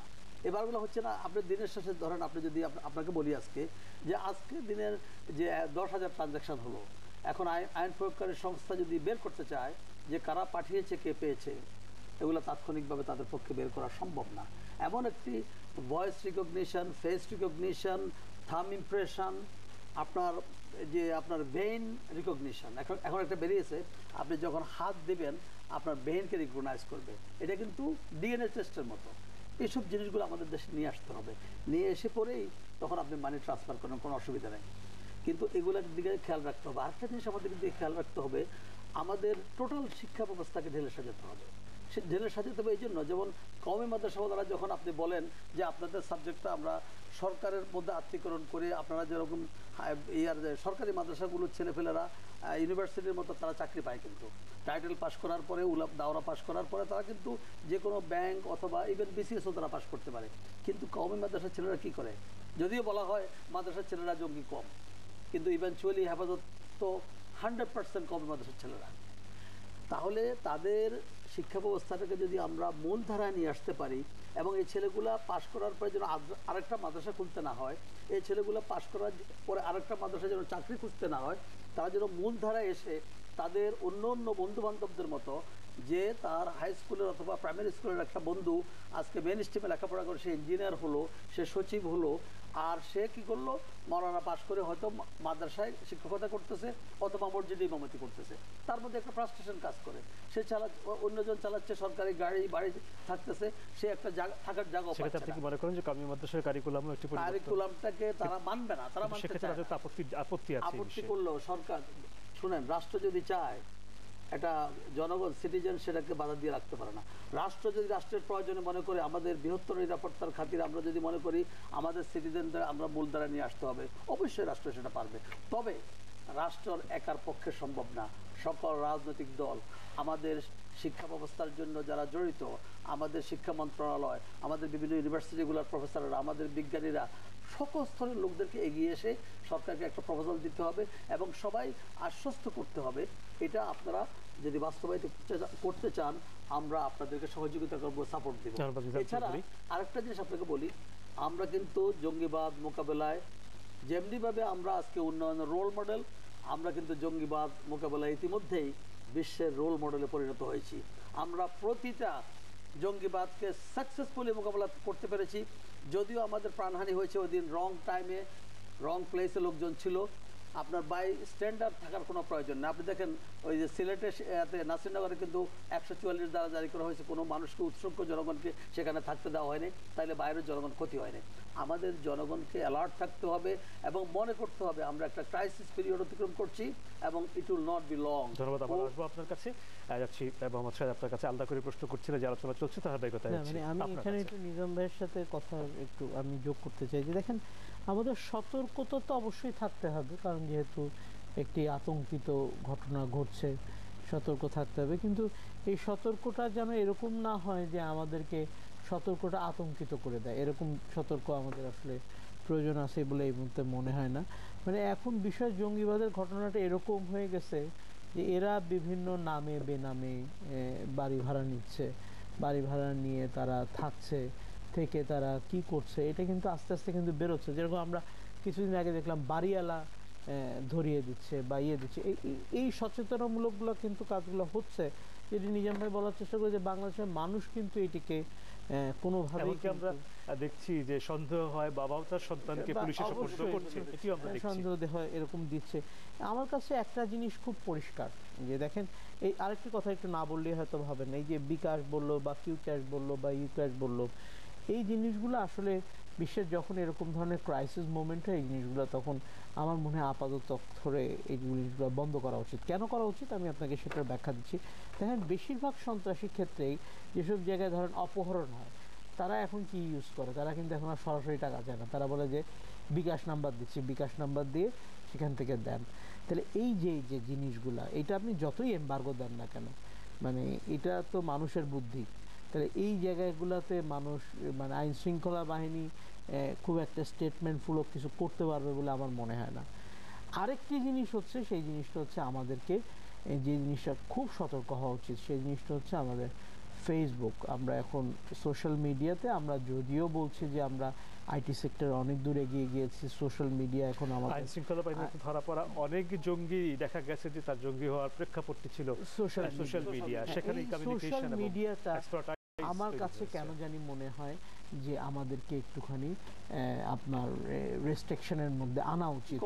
এবারগুলো হচ্ছে না। আপনি দিনের শেষে ধরেন, আপনি যদি আপনাকে বলি আজকে দিনের যে 10,000 ট্রানজাকশন হলো, এখন আইন প্রয়োগকারী সংস্থা যদি বের করতে চায় যে কারা পাঠিয়েছে, কে পেয়েছে, এগুলো তাৎক্ষণিকভাবে তাদের পক্ষে বের করা সম্ভব না। এমন একটি ভয়েস রিকগনিশন, ফেস রিকগনিশন, থাম ইমপ্রেশন, আপনার ভেইন রিকগনিশন এখন একটা বেরিয়েছে, আপনি যখন হাত দিবেন আপনার ভেইনকে রিকগনাইজ করবে, এটা কিন্তু ডিএনএ টেস্টের মতো। এইসব জিনিসগুলো আমাদের দেশে নিয়ে আসতে হবে, নিয়ে এসে পরেই তখন আপনি মানি ট্রান্সফার করেন, কোনো অসুবিধা নেই। কিন্তু এগুলোর দিকে খেয়াল রাখতে হবে। আরেকটা জিনিস আমাদের কিন্তু খেয়াল রাখতে হবে, আমাদের টোটাল শিক্ষা ব্যবস্থাকে ঢেলে সাজাতে হবে। ঢেলে সাজাতে হবে এই জন্য, যেমন কওমি মাদ্রাসাওয়ালারা যখন আপনি বলেন যে আপনাদের সাবজেক্টটা আমরা সরকারের মধ্যে আত্মীকরণ করে, আপনারা যেরকম সরকারি মাদ্রাসাগুলোর ছেলেপেলেরা ইউনিভার্সিটির মতো তারা চাকরি পায়, কিন্তু টাইটেল পাস করার পরে, দাওরা পাস করার পরে তারা কিন্তু যে কোনো ব্যাংক অথবা ইভেন বিসিএসও তারা পাস করতে পারে। কিন্তু কওমি মাদ্রাসার ছেলেরা কি করে? যদিও বলা হয় মাদ্রাসার ছেলেরা জঙ্গি কম, কিন্তু ইভেনচুয়ালি হেফাজত তো 100% কওমি মাদ্রাসার ছেলেরা। তাহলে তাদের শিক্ষা ব্যবস্থাটাকে যদি আমরা মূল ধারায় নিয়ে আসতে পারি, এবং এই ছেলেগুলা পাশ করার পরে যেন আরেকটা মাদ্রাসা খুলতে না হয়, এই ছেলেগুলো পাশ করার পরে আরেকটা মাদ্রাসা যেন চাকরি খুঁজতে না হয়, তারা যেন মূল ধারায় এসে তাদের অন্য অন্য বন্ধু বান্ধবদের মতো যে তার হাই স্কুলের অথবা প্রাইমারি স্কুলের একটা বন্ধু আজকে মেন স্ট্রিমে লেখাপড়া করে সে ইঞ্জিনিয়ার হলো, সে সচিব হলো, আর সে কি করলো মৌলানা পাশ করে হয়তো মাদ্রাসায় শিক্ষকতা করতেছে অথবা মসজিদে ইমামতি করতেছে, তার মধ্যে একটা ফ্রাস্ট্রেশন কাজ করে। সে অন্যজন চালাচ্ছে সরকারি গাড়ি বাড়ি থাকতেছে, সে একটা থাকার জায়গা পাচ্ছে না। আপনি কি মনে করেন যে কামি মাদ্রাসার কারিকুলামও একটি কারিকুলামটাকে তারা মানবে না, তারা মানতে চায় না। আপত্তি আছে, আপত্তি করলেও সরকার, শুনেন, রাষ্ট্র যদি চায় একটা জনগণ সিটিজেন সেটাকে বাধা দিয়ে রাখতে পারে না। রাষ্ট্র যদি রাষ্ট্রের প্রয়োজনে মনে করে আমাদের বৃহত্তর নিরাপত্তার খাতিরে আমরা যদি মনে করি আমাদের সিটিজেনদের আমরা মূলধারা নিয়ে আসতে হবে, অবশ্যই রাষ্ট্র সেটা পারবে। তবে রাষ্ট্র একার পক্ষে সম্ভব না। সকল রাজনৈতিক দল, আমাদের শিক্ষা ব্যবস্থার জন্য যারা জড়িত, আমাদের শিক্ষা মন্ত্রণালয়, আমাদের বিভিন্ন ইউনিভার্সিটিগুলোর প্রফেসররা, আমাদের বিজ্ঞানীরা, সকল স্তরের লোকদেরকে এগিয়ে এসে সরকারকে একটা প্রপোজাল দিতে হবে এবং সবাই আশ্বস্ত করতে হবে এটা আপনারা যদি বাস্তবায়িত করতে চান আমরা আপনাদেরকে সহযোগিতা করবো, সাপোর্ট দেবো। এছাড়া আরেকটা জিনিস আপনাকে বলি, আমরা কিন্তু জঙ্গিবাদ মোকাবেলায় যেমনিভাবে আমরা আজকে উন্নয়নের রোল মডেল, আমরা কিন্তু জঙ্গিবাদ মোকাবেলায় ইতিমধ্যেই বিশ্বের রোল মডেলে পরিণত হয়েছি। আমরা প্রতিটা জঙ্গিবাদকে সাকসেসফুলি মোকাবেলা করতে পেরেছি। যদিও আমাদের প্রাণহানি হয়েছে, ওই দিন রং টাইমে রং প্লেসে লোকজন ছিল। আপনার বাই স্ট্যান্ডার্ড থাকার কোনো প্রয়োজন নেই। আপনি দেখেন ওই যে সিলেটে নাসিরনগরে কিন্তু 144 দ্বারা জারি করা হয়েছে, কোনো মানুষকে উৎসুক জনগণকে সেখানে থাকতে দেওয়া হয়নি, তাইলে বাইরের জনগণ ক্ষতি হয়নি। আমাদের জনগণকে অ্যালার্ট থাকতে হবে এবং মনে করতে হবে আমরা একটা ক্রাইসিস পিরিয়ড অতিক্রম করছি এবং it will not be long. ধন্যবাদ। আমরা আসবো আপনার কাছে, যাচ্ছি মোহাম্মদ সাহেব আপনার কাছে আলাদা করে প্রশ্ন করছিলেন যে আলোচনা চলছে তার বেগতায়। মানে আমি এখানে একটু নিজাম ভাইয়ের সাথে কথা একটু আমি যোগ করতে চাই যে দেখেন আমাদের সতর্কতা তো অবশ্যই থাকতে হবে, কারণ যেহেতু একটি আতঙ্কিত ঘটনা ঘটছে সতর্ক থাকতে হবে, কিন্তু এই সতর্কটা যেন এরকম না হয় যে আমাদেরকে সতর্কটা আতঙ্কিত করে দেয়। এরকম সতর্ক আমাদের আসলে প্রয়োজন আছে বলে এই মুহূর্তে মনে হয় না। মানে এখন বিষয় জঙ্গিবাদের ঘটনাটা এরকম হয়ে গেছে যে এরা বিভিন্ন নামে বেনামে বাড়ি ভাড়া নিচ্ছে, বাড়ি ভাড়া নিয়ে তারা থাকছে, থেকে তারা কি করছে এটা কিন্তু আস্তে আস্তে কিন্তু বেরোচ্ছে। যেরকম আমরা কিছুদিন আগে দেখলাম বাড়িওয়ালা ধরিয়ে দিচ্ছে বা ইয়ে দিচ্ছে, এই সচেতনামূলকগুলো কিন্তু কাজগুলো হচ্ছে। যেটি নিজাম ভাই বলার চেষ্টা করে যে বাংলাদেশের মানুষ কিন্তু এটিকে কোনোভাবেই আমরা দেখছি যে সন্দেহ হয় বাবাও তার সন্তানকে পুলিশে সুপর্দ করছে, এটিও আমরা দেখছি সন্দেহ হয় এরকম দিচ্ছে। আমার কাছে একটা জিনিস খুব পরিষ্কার যে দেখেন এই আরেকটি কথা একটু না বললেই হয়তো ভাবেন, এই যে বিকাশ বললো বা কিউ ক্যাশ বললো বা ইউ ক্যাশ বললো, এই জিনিসগুলো আসলে বিশ্বের যখন এরকম ধরনের ক্রাইসিস মোমেন্ট হয় এই জিনিসগুলো তখন আমার মনে হয় আপাতত ধরে এই জিনিসগুলো বন্ধ করা উচিত। কেন করা উচিত আমি আপনাকে সেটার ব্যাখ্যা দিচ্ছি। দেখেন বেশিরভাগ সন্ত্রাসীর ক্ষেত্রেই যেসব জায়গায় ধরেন অপহরণ হয় তারা এখন কি ইউজ করে, তারা কিন্তু এখন আর সরাসরি টাকা চায় না, তারা বলে যে বিকাশ নাম্বার দিচ্ছি, বিকাশ নাম্বার দিয়ে সেখান থেকে দেন। তাহলে এই যে জিনিসগুলা এটা আপনি যতই এমবার্গো দেন না কেন, মানে এটা তো মানুষের বুদ্ধি। তাহলে এই জায়গাগুলোতে মানুষ মানে আইন শৃঙ্খলা বাহিনী খুব একটা স্টেটমেন্টমূলক কিছু করতে পারবে বলে আমার মনে হয় না। আরেকটি জিনিস হচ্ছে, সেই জিনিসটা হচ্ছে আমাদেরকে যে জিনিসটা খুব সতর্ক হওয়া উচিত সেই জিনিসটা হচ্ছে আমাদের ফেসবুক। আমরা এখন সোশ্যাল মিডিয়াতে আমরা যদিও বলছি যে আমরা আইটি সেক্টরে অনেক দূর এগিয়ে গিয়েছি, সোশ্যাল মিডিয়া এখন আমাদের আইন শৃঙ্খলা বাহিনীতে ধরা পড়া অনেক জঙ্গি দেখা গেছে যে তার জঙ্গি হওয়ার প্রেক্ষাপটটি ছিল সোশ্যাল মিডিয়া। সেখানে সোশ্যাল মিডিয়াটা আমার কাছে কেন জানি মনে হয় যে আমাদেরকে একটুখানি আপনার রেস্ট্রিকশনের মধ্যে আনা উচিত,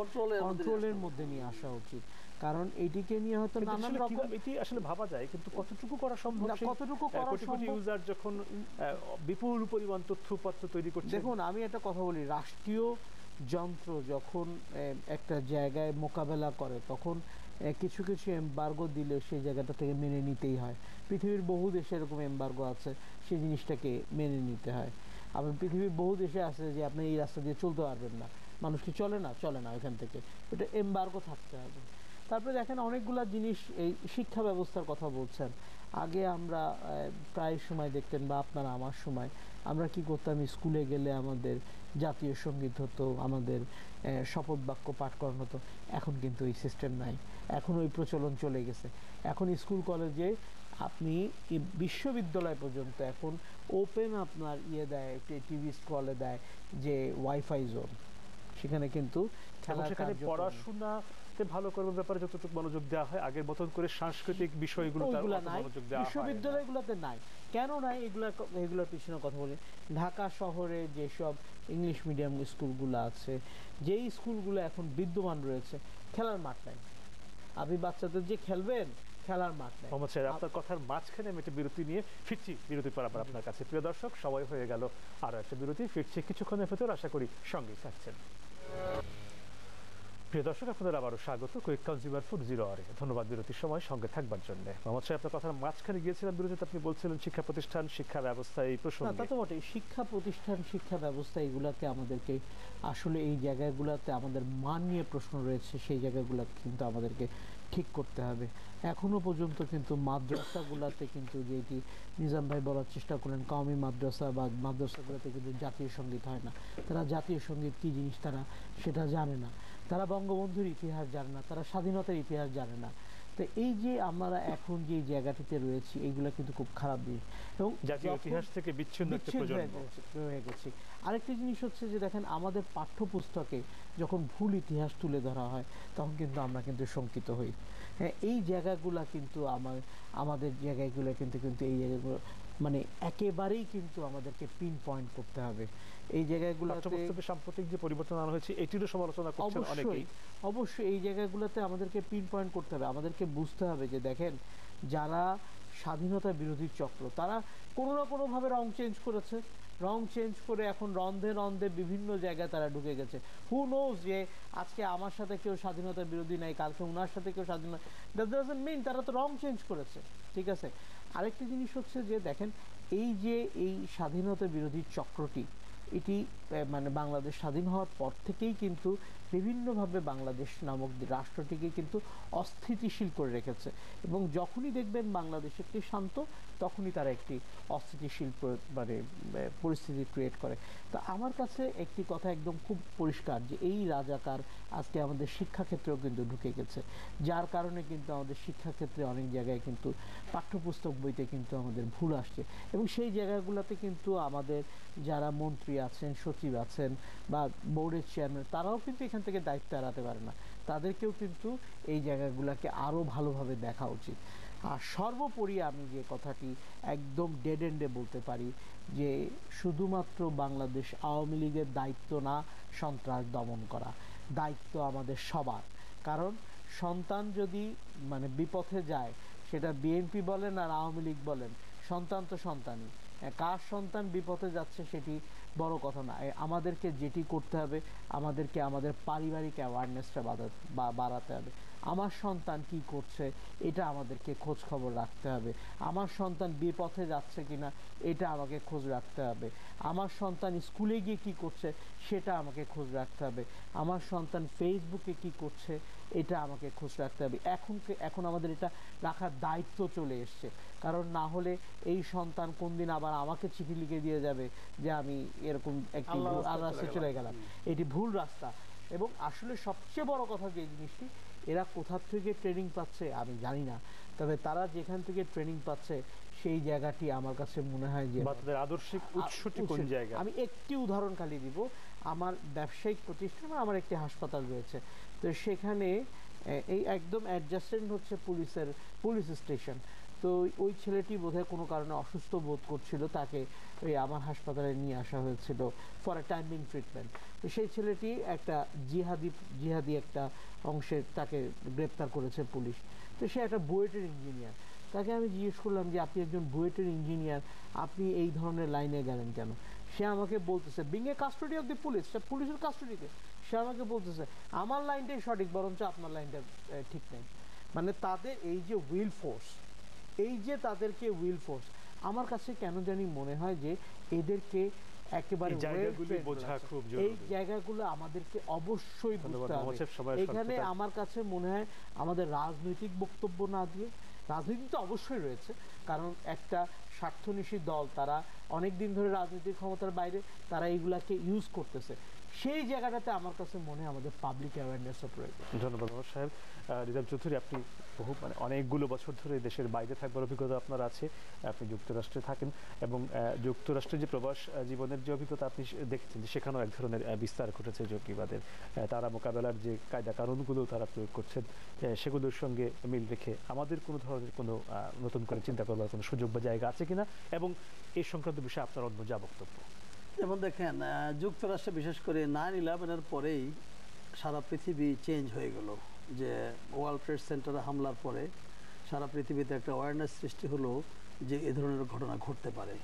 কন্ট্রোলের মধ্যে নিয়ে আসা উচিত। কারণ এটিকে নিয়ে হয়তো নানান রকম এটি আসলে ভাবা যায়, কিন্তু কতটুকু করা সম্ভব, কতটুকু করা সম্ভব ইউজার যখন বিপুল পরিমাণ তথ্যপত্র তৈরি করছে। দেখুন আমি একটা কথা বলি, রাষ্ট্রীয় যন্ত্র যখন একটা জায়গায় মোকাবেলা করে তখন কিছু কিছু এমবার্গো দিলে সেই জায়গাটা থেকে মেনে নিতেই হয়। পৃথিবীর বহু দেশে এরকম এমবার্গো আছে, সেই জিনিসটাকে মেনে নিতে হয়। আবার পৃথিবীর বহু দেশে আছে যে আপনি এই রাস্তা দিয়ে চলতে পারবেন না, মানুষ কি চলে না ওইখান থেকে, এটা এমবার্গো থাকতে হবে। তারপরে দেখেন অনেকগুলা জিনিস, এই শিক্ষা ব্যবস্থার কথা বলছেন, আগে আমরা প্রায় সময় দেখতেন বা আপনারা আমার সময় আমরা কি করতাম, স্কুলে গেলে আমাদের জাতীয় সঙ্গীত হতো, আমাদের শপথ বাক্য পাঠ করানো হতো। এখন কিন্তু ওই সিস্টেম নাই, এখন ওই প্রচলন চলে গেছে। এখন স্কুল কলেজে আপনি বিশ্ববিদ্যালয় পর্যন্ত এখন ওপেন আপনার দেয়, টিভি স্ক্রলে দেয় যে ওয়াইফাই জোন, সেখানে কিন্তু সেখানে পড়াশোনা ভালো কর্মের ব্যাপারে যতটুকু মনোযোগ দেওয়া হয় আগের মতন করে সাংস্কৃতিক বিষয়গুলো ওইগুলা নাই, মনোযোগ দেওয়া হয় না। বিশ্ববিদ্যালয়গুলোতে নাই। কেন নাই এগুলোর পিছনে কথা বলি। ঢাকা শহরে যেসব ইংলিশ মিডিয়াম স্কুলগুলো আছে, যেই স্কুলগুলো এখন বিদ্যমান রয়েছে, খেলার মাঠ নাই। আপনি বাচ্চাদের যে খেলবেন, খেলার মাঠ নাই। মোহাম্মদ সাহেব, আপনার কথার মাঝখানে আমি একটা বিরতি নিয়ে ফিরছি, বিরতির পর আবার আপনার কাছে। প্রিয় দর্শক, সময় হয়ে গেল আরো একটা বিরতি, ফিরছি কিছুক্ষণের ভেতর, আশা করি সঙ্গেই থাকছেন। প্রিয় দর্শক, আপনাদের আবারও স্বাগত কুইক কনজিউমার ফুড 0 আওয়ারে। ধন্যবাদ বিরতির সময় সঙ্গে থাকবার জন্য। মোহাম্মদ সাহেব, আপনার কথার মাঝখানে গিয়েছিলাম বিরতিতে, আপনি বলছিলেন শিক্ষা প্রতিষ্ঠান, শিক্ষা ব্যবস্থা এই প্রসঙ্গে। তা তো বটে, শিক্ষা প্রতিষ্ঠান, শিক্ষা ব্যবস্থা এগুলাকে আমাদেরকে আসলে এই জায়গাগুলোতে আমাদের মান নিয়ে প্রশ্ন রয়েছে, সেই জায়গাগুলো কিন্তু আমাদেরকে ঠিক করতে হবে। এখনো পর্যন্ত কিন্তু মাদ্রাসাগুলোতে কিন্তু যেটি নিজাম ভাই বলার চেষ্টা করেন, কওমি মাদ্রাসা বা মাদ্রাসাগুলোতে কিন্তু জাতীয় সঙ্গীত হয় না। তারা জাতীয় সঙ্গীত কী জিনিস তারা সেটা জানে না। তারা বঙ্গবন্ধুর ইতিহাস জানে না, তারা স্বাধীনতার ইতিহাস জানে না। তো এই যে আমরা এখন যে জায়গাটিতে রয়েছি, এইগুলো কিন্তু খুব খারাপ জিনিস এবং জাতীয় ইতিহাস থেকে বিচ্ছিন্ন হয়ে গেছি। আরেকটি জিনিস হচ্ছে যে দেখেন, আমাদের পাঠ্যপুস্তকে যখন ভুল ইতিহাস তুলে ধরা হয়, তখন কিন্তু আমরা কিন্তু শঙ্কিত হই। হ্যাঁ, এই জায়গাগুলা কিন্তু আমাদের জায়গাগুলো কিন্তু এই জায়গাগুলো মানে একেবারেই কিন্তু আমাদেরকে পিন পয়েন্ট করতে হবে। এই জায়গাগুলোতে সাম্প্রতিক যে পরিবর্তন আনা হয়েছে এটিরও সমালোচনা করছেন অনেকেই। অবশ্যই এই জায়গাগুলোতে আমাদেরকে পিন পয়েন্ট করতে হবে। আমাদেরকে বুঝতে হবে যে দেখেন, যারা স্বাধীনতা বিরোধী চক্র, তারা কোনো না কোনোভাবে রং চেঞ্জ করেছে। রং চেঞ্জ করে এখন রন্ধে রন্ধে বিভিন্ন জায়গায় তারা ঢুকে গেছে। হু নোজ যে আজকে আমার সাথে কেউ স্বাধীনতা বিরোধী নাই, কালকে ওনার সাথে কেউ স্বাধীনতা, দ্যাট ডাজন্ট মিন তারা তো রং চেঞ্জ করেছে। ঠিক আছে, আরেকটি জিনিস হচ্ছে যে দেখেন, এই যে এই স্বাধীনতা বিরোধী চক্রটি, এটি মানে বাংলাদেশ স্বাধীন হওয়ার পর থেকেই কিন্তু বিভিন্নভাবে বাংলাদেশ নামক রাষ্ট্রটিকে কিন্তু অস্থিতিশীল করে রেখেছে। এবং যখনই দেখবেন বাংলাদেশ একটি শান্ত, তখনই তারা একটি অস্থিতিশীল মানে পরিস্থিতি ক্রিয়েট করে। তো আমার কাছে একটি কথা একদম খুব পরিষ্কার যে এই রাজাকার আজকে আমাদের শিক্ষাক্ষেত্রেও কিন্তু ঢুকে গেছে, যার কারণে কিন্তু আমাদের শিক্ষাক্ষেত্রে অনেক জায়গায় কিন্তু পাঠ্যপুস্তক বইতে কিন্তু আমাদের ভুল আসছে। এবং সেই জায়গাগুলোতে কিন্তু আমাদের যারা মন্ত্রী আছেন, সচিব আছেন বা বোর্ডের চেয়ারম্যান, তারাও কিন্তু এখান থেকে দায়িত্ব এড়াতে পারে না। তাদেরকেও কিন্তু এই জায়গাগুলোকে আরও ভালোভাবে দেখা উচিত। আর সর্বোপরি আমি যে কথাটি একদম ডেড এন্ডে বলতে পারি যে শুধুমাত্র বাংলাদেশ আওয়ামী লীগের দায়িত্ব না সন্ত্রাস দমন করা, দায়িত্ব আমাদের সবার। কারণ সন্তান যদি মানে বিপথে যায়, সেটা বিএনপি বলেন আর আওয়ামী লীগ বলেন, সন্তান তো সন্তানই। কার সন্তান বিপথে যাচ্ছে সেটি বড় কথা না। আমাদেরকে যেটি করতে হবে, আমাদেরকে আমাদের পারিবারিক অ্যাওয়ারনেসটা বাড়াতে হবে। আমার সন্তান কি করছে এটা আমাদেরকে খোঁজ খবর রাখতে হবে। আমার সন্তান বিপথে যাচ্ছে কিনা এটা আমাকে খোঁজ রাখতে হবে। আমার সন্তান স্কুলে গিয়ে কি করছে সেটা আমাকে খোঁজ রাখতে হবে। আমার সন্তান ফেসবুকে কি করছে এটা আমাকে খোঁজ রাখতে হবে। এখন আমাদের এটা রাখার দায়িত্ব চলে এসছে। কারণ না হলে এই সন্তান কোন দিন আবার আমাকে চিঠি লিখে দিয়ে যাবে যে আমি এরকম একটি রাস্তায় চলে গেলাম, এটি ভুল রাস্তা। এবং আসলে সবচেয়ে বড় কথা যে জিনিসটি, এরা কোথা থেকে ট্রেনিং পাচ্ছে আমি জানি না, তবে তারা যেখান থেকে ট্রেনিং পাচ্ছে সেই জায়গাটি আমার কাছে মনে হয় যে তাদের আদর্শিক উৎসটি কোন জায়গা। আমি একটি উদাহরণ খালি দিব। আমার ব্যবসায়িক প্রতিষ্ঠান, আমার একটি হাসপাতাল রয়েছে, তো সেখানে এই একদম অ্যাডজাস্টেন্ট হচ্ছে পুলিশ স্টেশন। তো ওই ছেলেটি বোধহয় কোনো কারণে অসুস্থ বোধ করছিল, তাকে ওই আমার হাসপাতালে নিয়ে আসা হয়েছিল ফর এ টাইমিং ট্রিটমেন্ট। তো সেই ছেলেটি একটা জিহাদি একটা অংশে তাকে গ্রেপ্তার করেছে পুলিশ। তো সে একটা বুয়েটের ইঞ্জিনিয়ার। তাকে আমি জিজ্ঞেস করলাম যে আপনি একজন বুয়েটের ইঞ্জিনিয়ার, আপনি এই ধরনের লাইনে গেলেন কেন? সে আমাকে বলতেছে, being a custody of the police, সে পুলিশের কাস্টোডিতে, সে আমাকে বলতেছে আমার লাইনটাই সঠিক, বরঞ্চ আপনার লাইনটা ঠিক নেই। মানে তাদের এই যে উইল ফোর্স, আমার কাছে কেন জানি মনে হয় যে এদেরকে একেবারে এই জায়গাগুলো আমাদেরকে অবশ্যই বুঝতে হবে। এখানে আমার কাছে মনে হয় আমাদের রাজনৈতিক বক্তব্য না দিয়ে, রাজনীতি তো অবশ্যই রয়েছে, কারণ একটা স্বার্থনিশী দল, তারা অনেক দিন ধরে রাজনৈতিক ক্ষমতার বাইরে, তারা এইগুলাকে ইউজ করতেছে, সেই জায়গাটাতে আমার কাছে মনে হয় আমাদের পাবলিক অ্যাওয়ারনেসও প্রয়োজন। ধন্যবাদ মোহাম্মদ সাহেব। নিজাম চৌধুরী, আপনি অনেকগুলো বছর ধরে দেশের বাইরে থাকবার অভিজ্ঞতা আপনার আছে, আপনি যুক্তরাষ্ট্রে থাকেন এবং যুক্তরাষ্ট্রে যে প্রবাস জীবনের যে অভিজ্ঞতা আপনি দেখেছেন যে সেখানেও এক ধরনের বিস্তার ঘটেছে জঙ্গিবাদের, তারা মোকাবেলার যে কায়দা কানুনগুলো তারা প্রয়োগ করছেন সেগুলোর সঙ্গে মিল রেখে আমাদের কোনো ধরনের কোনো নতুন করে চিন্তা করবার কোনো সুযোগ বা জায়গা আছে কিনা, এবং এই সংক্রান্ত বিষয়ে আপনার অন্য যা বক্তব্য। যেমন দেখেন, যুক্তরাষ্ট্রে বিশেষ করে 9/11-এর পরেই সারা পৃথিবী চেঞ্জ হয়ে গেল। যে ওয়ার্ল্ড ট্রেড সেন্টারে হামলার পরে সারা পৃথিবীতে একটা অ্যাওয়ারনেস সৃষ্টি হলো যে এ ধরনের ঘটনা ঘটতে পারে।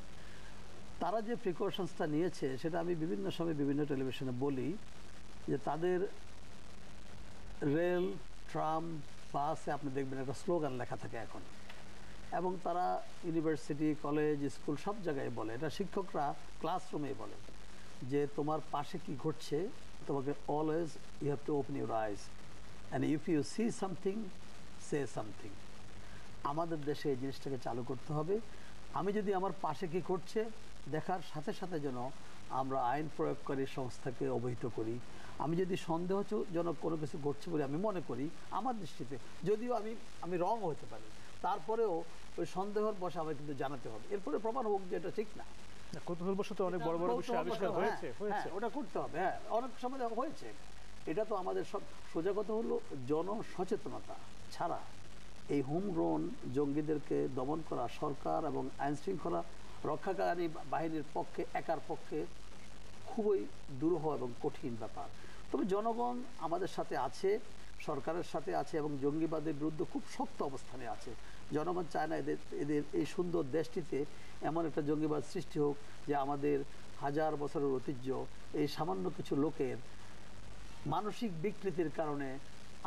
তারা যে প্রিকশনসটা নিয়েছে সেটা আমি বিভিন্ন সময় বিভিন্ন টেলিভিশনে বলি, যে তাদের রেল, ট্রাম, বাসে আপনি দেখবেন একটা স্লোগান লেখা থাকে এখন, এবং তারা ইউনিভার্সিটি, কলেজ, স্কুল সব জায়গায় বলে, এটা শিক্ষকরা ক্লাসরুমেই বলে যে তোমার পাশে কি ঘটছে তোমাকে always you have to open your eyes and if you see something say something. আমাদের দেশে এই জিনিসটাকে চালু করতে হবে। আমি যদি আমার পাশে কি ঘটছে দেখার সাথে সাথে যেন আমরা আইন প্রয়োগকারী সংস্থাকে অবহিত করি। আমি যদি সন্দেহজনক কোনো কিছু ঘটছে বলে আমি মনে করি আমার দৃষ্টিতে, যদিও আমি রং হতে পারি, তারপরেও ওই সন্দেহের বসে আমাকে কিন্তু জানাতে হবে, এরপরে প্রমাণ হোক যে এটা ঠিক না। কৌতূহলবশত অনেক বড় বড় বিষয় আবিষ্কার হয়েছে, ওটা করতে হবে। হ্যাঁ, অনেক সময় হয়েছে। এটা তো আমাদের সব সোজা কথা হলো জনসচেতনতা ছাড়া এই হোমগ্রোন জঙ্গিদেরকে দমন করা সরকার এবং আইন শৃঙ্খলা রক্ষাকারী বাহিনীর পক্ষে একার পক্ষে খুবই দুরূহ এবং কঠিন ব্যাপার। তবে জনগণ আমাদের সাথে আছে, সরকারের সাথে আছে এবং জঙ্গিবাদের বিরুদ্ধে খুব শক্ত অবস্থানে আছে। জনগণ চায় না এদের এই সুন্দর দেশটিতে এমন একটা জঙ্গিবাদ সৃষ্টি হোক যে আমাদের হাজার বছরের ঐতিহ্য এই সামান্য কিছু লোকের মানসিক বিকৃতির কারণে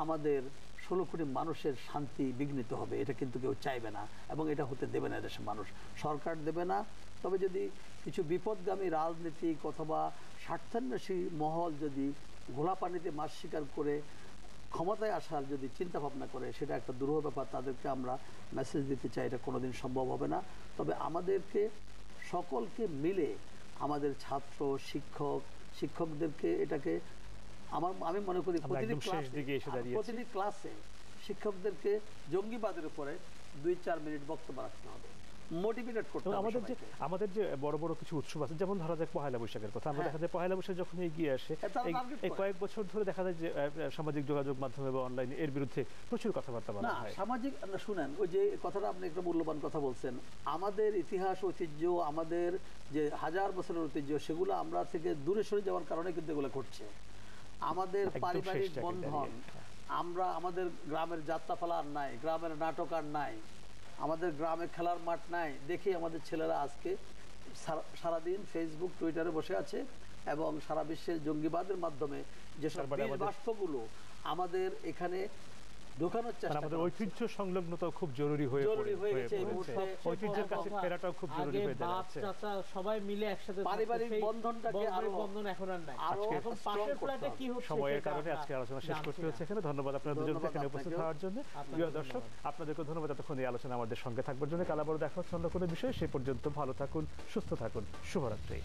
আমাদের 16 কোটি মানুষের শান্তি বিঘ্নিত হবে। এটা কিন্তু কেউ চাইবে না এবং এটা হতে দেবে না দেশের মানুষ, সরকার দেবে না। তবে যদি কিছু বিপদগামী রাজনীতিক অথবা স্বার্থান্বেষী মহল যদি ঘোলা পানিতে মাছ শিকার করে ক্ষমতায় আসার যদি চিন্তা ভাবনা করে, সেটা একটা দুরূহ ব্যাপার। তাদেরকে আমরা মেসেজ দিতে চাই এটা কোনোদিন সম্ভব হবে না। তবে আমাদেরকে সকলকে মিলে আমাদের ছাত্র, শিক্ষকদেরকে এটাকে আমি মনে করি প্রতিটি ক্লাসে শিক্ষকদেরকে জঙ্গিবাদের উপরে 2-4 মিনিট বক্তব্য রাখতে হবে, মোটিভেট করতে হবে। আমাদের যে বড় বড় কিছু উৎসব আছে, যেমন ধরা যাক পহেলা বৈশাখের কথা, আমরা দেখা যায় পহেলা বৈশাখ যখন এগিয়ে আসে এই কয়েক বছর ধরে দেখা যায় যে সামাজিক যোগাযোগ মাধ্যমে বা অনলাইনে এর বিরুদ্ধে প্রচুর কথাবার্তা বলা হয়। সামাজিক শুনেন, ওই যে কথাটা আপনি একটা মূল্যবান কথা বলছেন, আমাদের ইতিহাস ঐতিহ্য, আমাদের যে হাজার বছরের ঐতিহ্য, সেগুলো আমরা থেকে দূরে সরে যাওয়ার কারণে কিন্তু এগুলো ঘটছে। আমাদের পারিবারিক বন্ধন, আমাদের গ্রামের যাত্রাপালা আর নাই, গ্রামের নাটক আর নাই, আমাদের গ্রামে খেলার মাঠ নাই, দেখে আমাদের ছেলেরা আজকে সারাদিন ফেসবুক, টুইটারে বসে আছে এবং সারা বিশ্বের জঙ্গিবাদের মাধ্যমে যেসব বাষ্পগুলো আমাদের এখানে ঢোকানোর চেষ্টা, আমাদের ঐতিহ্য সংলগ্নতাও খুব জরুরি হয়ে গেছে। ঐতিহ্যের কাছে ফেরাটাও খুব জরুরি হয়ে যাচ্ছে। সবাই মিলে একসাথে পারিবারিক বন্ধনটাকে বন্ধন এখন আর নাই। এখন পাশের ফ্ল্যাটে কি হচ্ছে সময়ের কারণে আজকে আলোচনা শেষ করতে হচ্ছে এখানে। ধন্যবাদ আপনাদের দুজনকে এখানে উপস্থিত হওয়ার জন্য। প্রিয় দর্শক, আপনাদেরকে ধন্যবাদ এতক্ষণ এই আলোচনা আমাদের সঙ্গে থাকবার জন্য। কাল আবারও দেখা হচ্ছে অন্য কোনো বিষয়। সেই পর্যন্ত ভালো থাকুন, সুস্থ থাকুন, শুভরাত্রি।